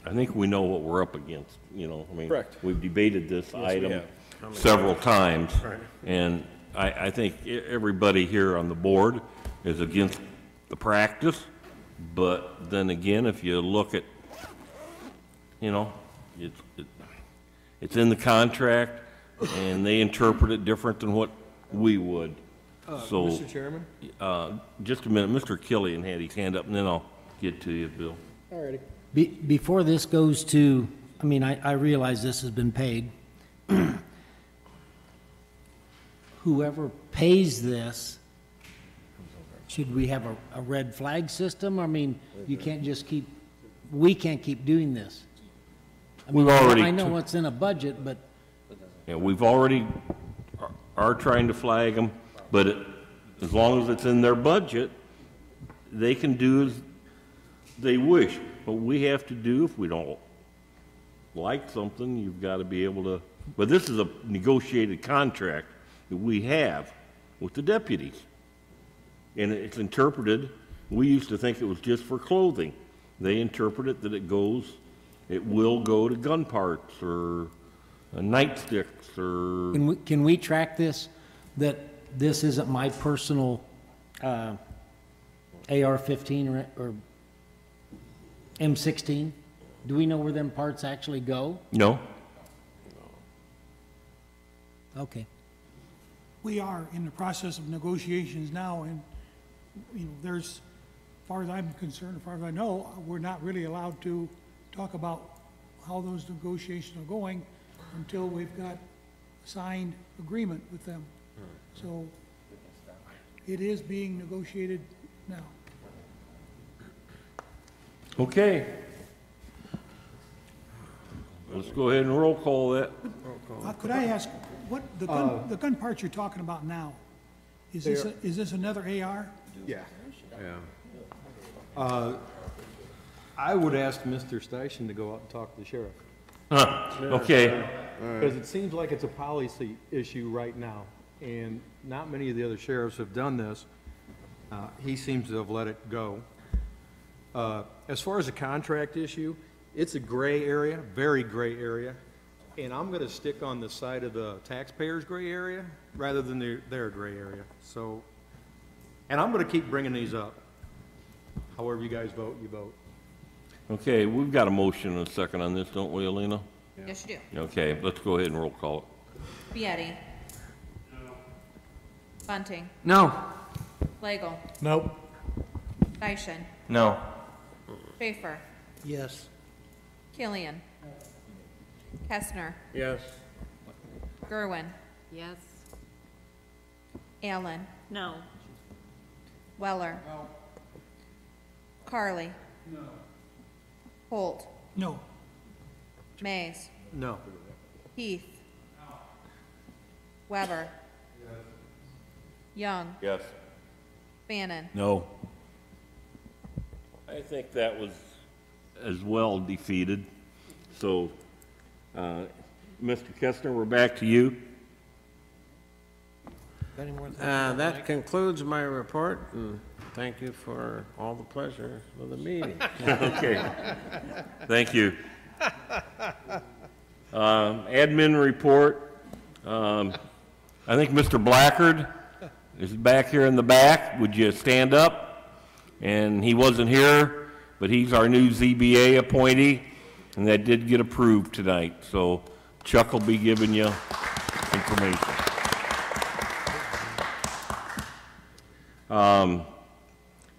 I think we know what we're up against, you know, I mean. Correct. We've debated this we item have. several times. Right. And I think everybody here on the board is against the practice. But then again, if you look at, you know, it's in the contract and they interpret it different than what we would. So, Mr. Chairman? just a minute, Mr. Killian had his hand up and then I'll get to you, Bill. All righty. Before this goes to, I mean, I realize this has been paid. Whoever pays this, should we have a red flag system? I mean, you can't just we can't keep doing this. I mean, We've already I know took- what's in a budget, but Yeah, we've already, are trying to flag them, but as long as it's in their budget, they can do as they wish. What we have to do, if we don't like something, you've got to be able to, but this is a negotiated contract that we have with the deputies. And it's interpreted, we used to think it was just for clothing. They interpret it that it will go to gun parts or nightsticks or... Can we track this, that this isn't my personal AR-15 or M16? Do we know where them parts actually go? No. Okay. We are in the process of negotiations now, and, there's, as far as I'm concerned, as far as I know, we're not really allowed to talk about how those negotiations are going until we've got a signed agreement with them. So it is being negotiated now. Okay. Let's go ahead and roll call that. Could I ask, what, the gun parts you're talking about now, is this another AR? Yeah. Yeah. I would ask Mr. Station to go out and talk to the sheriff. Okay. Because it seems like it's a policy issue right now, and not many of the other sheriffs have done this. He seems to have let it go. As far as a contract issue, it's a gray area, very gray area, and I'm gonna stick on the side of the taxpayers' gray area rather than their gray area. So, and I'm gonna keep bringing these up. However you guys vote, you vote. Okay, we've got a motion and a second on this, don't we, Alina? Yes, you do. Okay, let's go ahead and roll call it. Vietti. Bunting. No. Flagel. Nope. Dyson. No. Schaefer. Yes. Killian. Kestner. Yes. Gerwin. Yes. Allen. No. Weller. Carly. Holt. No. Mays. No. Heath. Weber. Young. Yes. Bannon. No. I think that was as well defeated. So, Mr. Kestner, we're back to you. That concludes my report, and thank you for all the pleasure of the meeting. Okay. Thank you. Admin report. I think Mr. Blackard is back here in the back. Would you stand up? And he wasn't here, but he's our new ZBA appointee, and that did get approved tonight. So Chuck will be giving you information.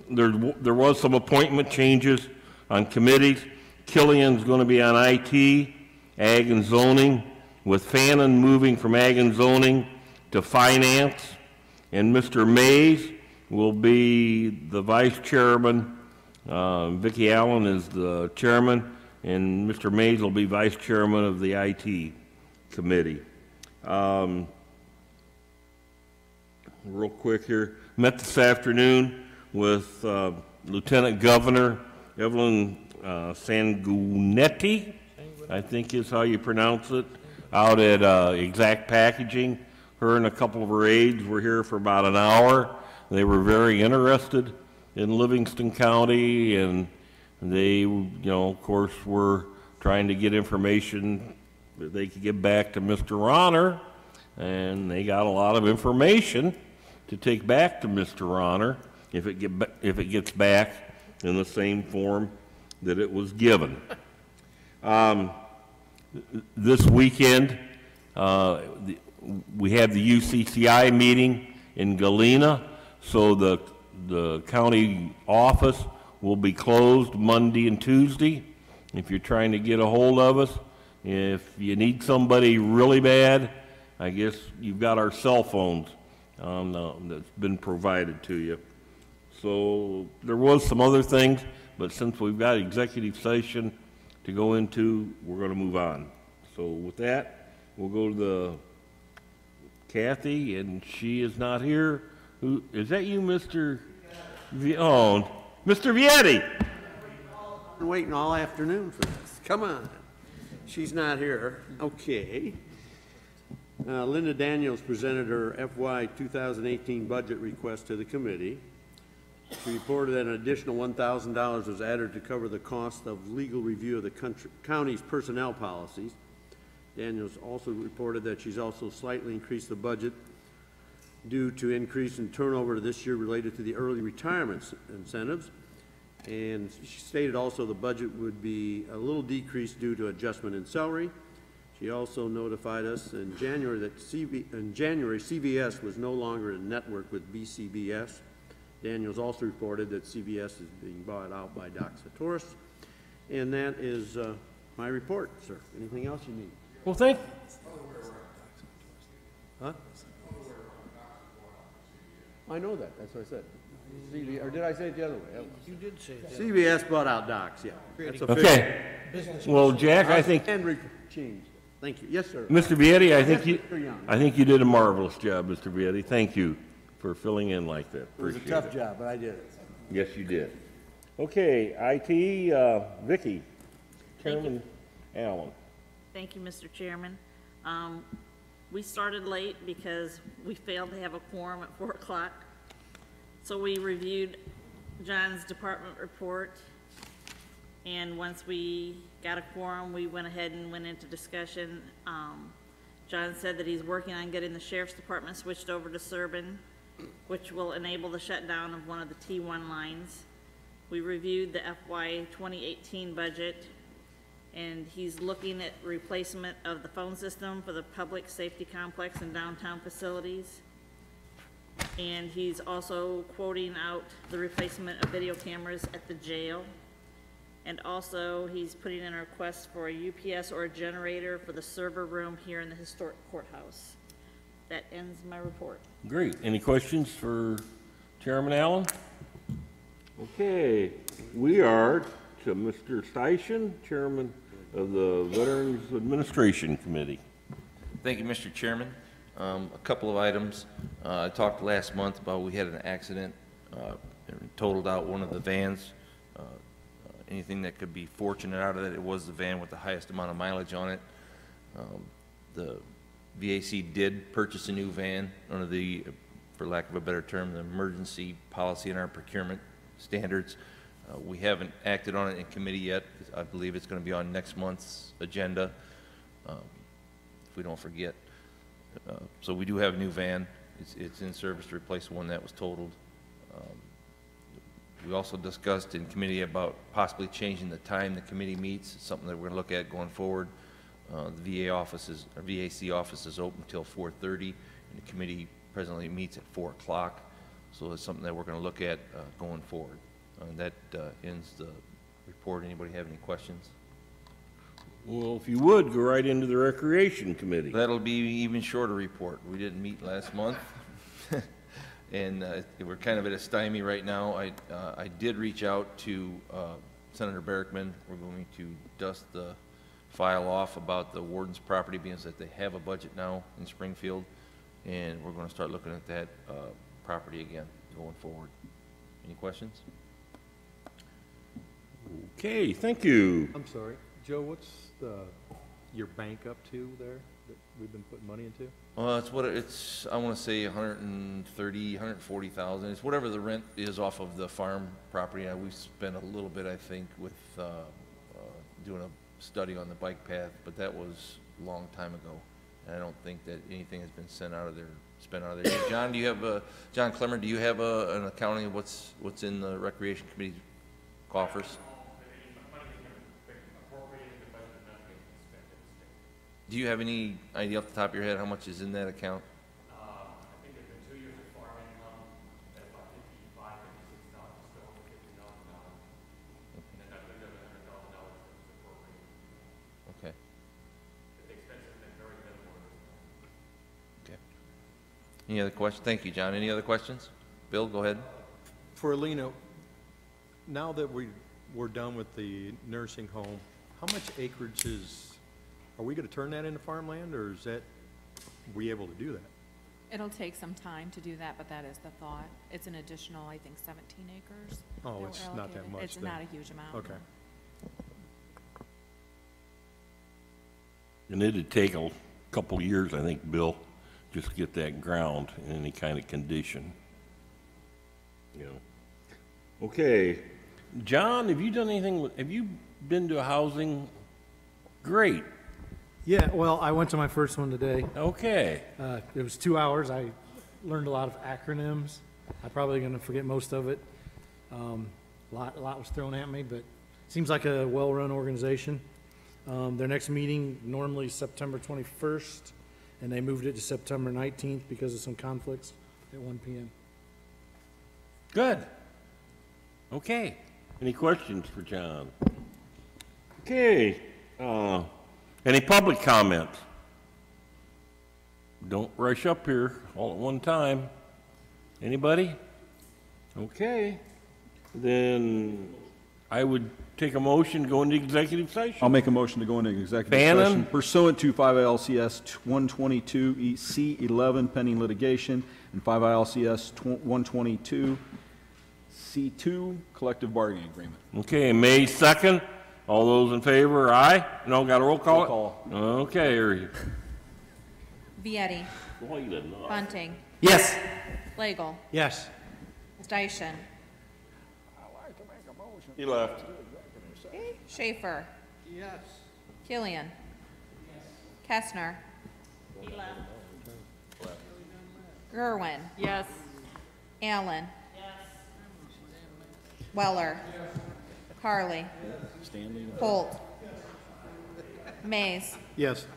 There was some appointment changes on committees. Killian's going to be on IT, Ag and Zoning, with Fannin moving from Ag and Zoning to Finance, and Mr. Mays will be the vice chairman. Vicki Allen is the chairman, and Mr. Mays will be vice chairman of the IT committee. Real quick here, met this afternoon with Lieutenant Governor Evelyn Sanguinetti, I think is how you pronounce it, out at Exact Packaging. Her and a couple of her aides were here for about an hour. They were very interested in Livingston County, and they, of course, were trying to get information that they could give back to Mr. Ronner, and they got a lot of information to take back to Mr. Ronner if it gets back in the same form that it was given. This weekend, we have the UCCI meeting in Galena, so the county office will be closed Monday and Tuesday. If you're trying to get a hold of us, if you need somebody really bad, I guess you've got our cell phones that's been provided to you. So there was some other things, but since we've got executive session to go into, we're going to move on. So with that, we'll go to the Kathy, and she is not here. Who is that? You, Mr. Mr. Vietti. Been waiting all afternoon for this. Come on. She's not here. Okay. Linda Daniels presented her FY 2018 budget request to the committee. She reported that an additional $1,000 was added to cover the cost of legal review of the county's personnel policies. Daniels also reported that she's also slightly increased the budget due to increase in turnover this year related to the early retirement incentives. And she stated also the budget would be a little decreased due to adjustment in salary. She also notified us in January that CVS was no longer in network with BCBS. Daniels also reported that CVS is being bought out by Doxa Tourist. And that is my report, sir. Anything else you need? Well, thank. Huh? I know that. That's what I said. Or did I say it the other way? You did say that. CVS bought out Docs, yeah. That's official. Okay. Well, Jack, I think. And changed. Thank you. Yes, sir. Mr. Vietti, Mr. Young. I think you did a marvelous job, Mr. Vietti. Thank you for filling in like that. It was a Appreciate tough it. job, but I did it. Yes, you did. Okay, IT, Vicki, Chairman Allen. Thank you, Mr. Chairman. We started late because we failed to have a quorum at 4 o'clock. So we reviewed John's department report, and once we got a quorum, we went ahead and went into discussion. John said that he's working on getting the sheriff's department switched over to Serban, which will enable the shutdown of one of the T1 lines. We reviewed the FY 2018 budget, and he's looking at replacement of the phone system for the public safety complex and downtown facilities. And he's also quoting out the replacement of video cameras at the jail. And also, he's putting in a request for a UPS or a generator for the server room here in the historic courthouse. That ends my report. Great. Any questions for Chairman Allen? Okay, we are to Mr. Steichen, Chairman of the Veterans Administration Committee. Thank you, Mr. Chairman. A couple of items. I talked last month about we had an accident, totaled out one of the vans. Anything that could be fortunate out of it, it was the van with the highest amount of mileage on it. The VAC did purchase a new van under the, for lack of a better term, the emergency policy in our procurement standards. We haven't acted on it in committee yet. I believe it's going to be on next month's agenda, if we don't forget. So we do have a new van. It's in service to replace the one that was totaled. We also discussed in committee about possibly changing the time the committee meets. It's something that we're going to look at going forward. The VA offices, or VAC office is open until 4:30, and the committee presently meets at 4 o'clock. So it's something that we're going to look at going forward. That ends the report. Anybody have any questions? Well, if you would, go right into the Recreation Committee. That'll be even shorter report. We didn't meet last month. And we're kind of at a stymie right now. I did reach out to Senator Barrickman. We're going to dust the file off about the warden's property, being that they have a budget now in Springfield, and we're going to start looking at that property again going forward. Any questions? Okay, thank you. I'm sorry, Joe, what's your bank up to there that we've been putting money into? It's what it's, I want to say 130, 140,000. It's whatever the rent is off of the farm property. We spent a little bit, I think, with doing a study on the bike path, but that was a long time ago. And I don't think that anything has been spent out of there. John, do you have John Clemmer, do you have an accounting of what's in the Recreation Committee's coffers? Do you have any idea off the top of your head how much is in that account? I think in the 2 years of farm income, that's about $55,000, $56,000, still over $50,000. And then I believe there's $100,000 appropriated. Okay. But the expenses have been very minimal. Okay. Any other questions? Thank you, John. Any other questions? Bill, go ahead. For Alina, now that we're done with the nursing home, how much acreage are we going to turn that into farmland, or are we able to do that? It'll take some time to do that, but that is the thought. It's an additional, I think, 17 acres. Oh, it's not that much It's then. not a huge amount. Okay. And it'd take a couple years, I think, Bill, just to get that ground in any kind of condition. You know. Okay, John, have you done anything, have you been to a housing? Great. Yeah, well, I went to my first one today. Okay. It was 2 hours. I learned a lot of acronyms. I'm probably going to forget most of it. A lot was thrown at me, but seems like a well-run organization. Their next meeting normally is September 21st, and they moved it to September 19th because of some conflicts at 1 p.m. Good. Okay. Any questions for John? Okay. Any public comment? Don't rush up here all at one time. Anybody? Okay. Then I would take a motion to go into executive session. I'll make a motion to go into executive Bannon? session pursuant to 5 ILCS 122 C11 pending litigation and 5 ILCS 122 C2 collective bargaining agreement. Okay, May 2nd. All those in favor, aye? No, got a roll call? Roll call. Okay. Vietti. Boy, you didn't know. Bunting. Yes. Flagel. Yes. Dyson. He left. Schaefer. Yes. Killian. Kestner. He left. Gerwin. Yes. Allen. Weller. Carly. Holt. Mays. Yes.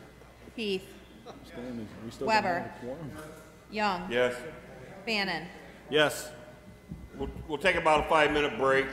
Heath. Weber. Young. Yes. Bannon. Yes. We'll take about a 5-minute break.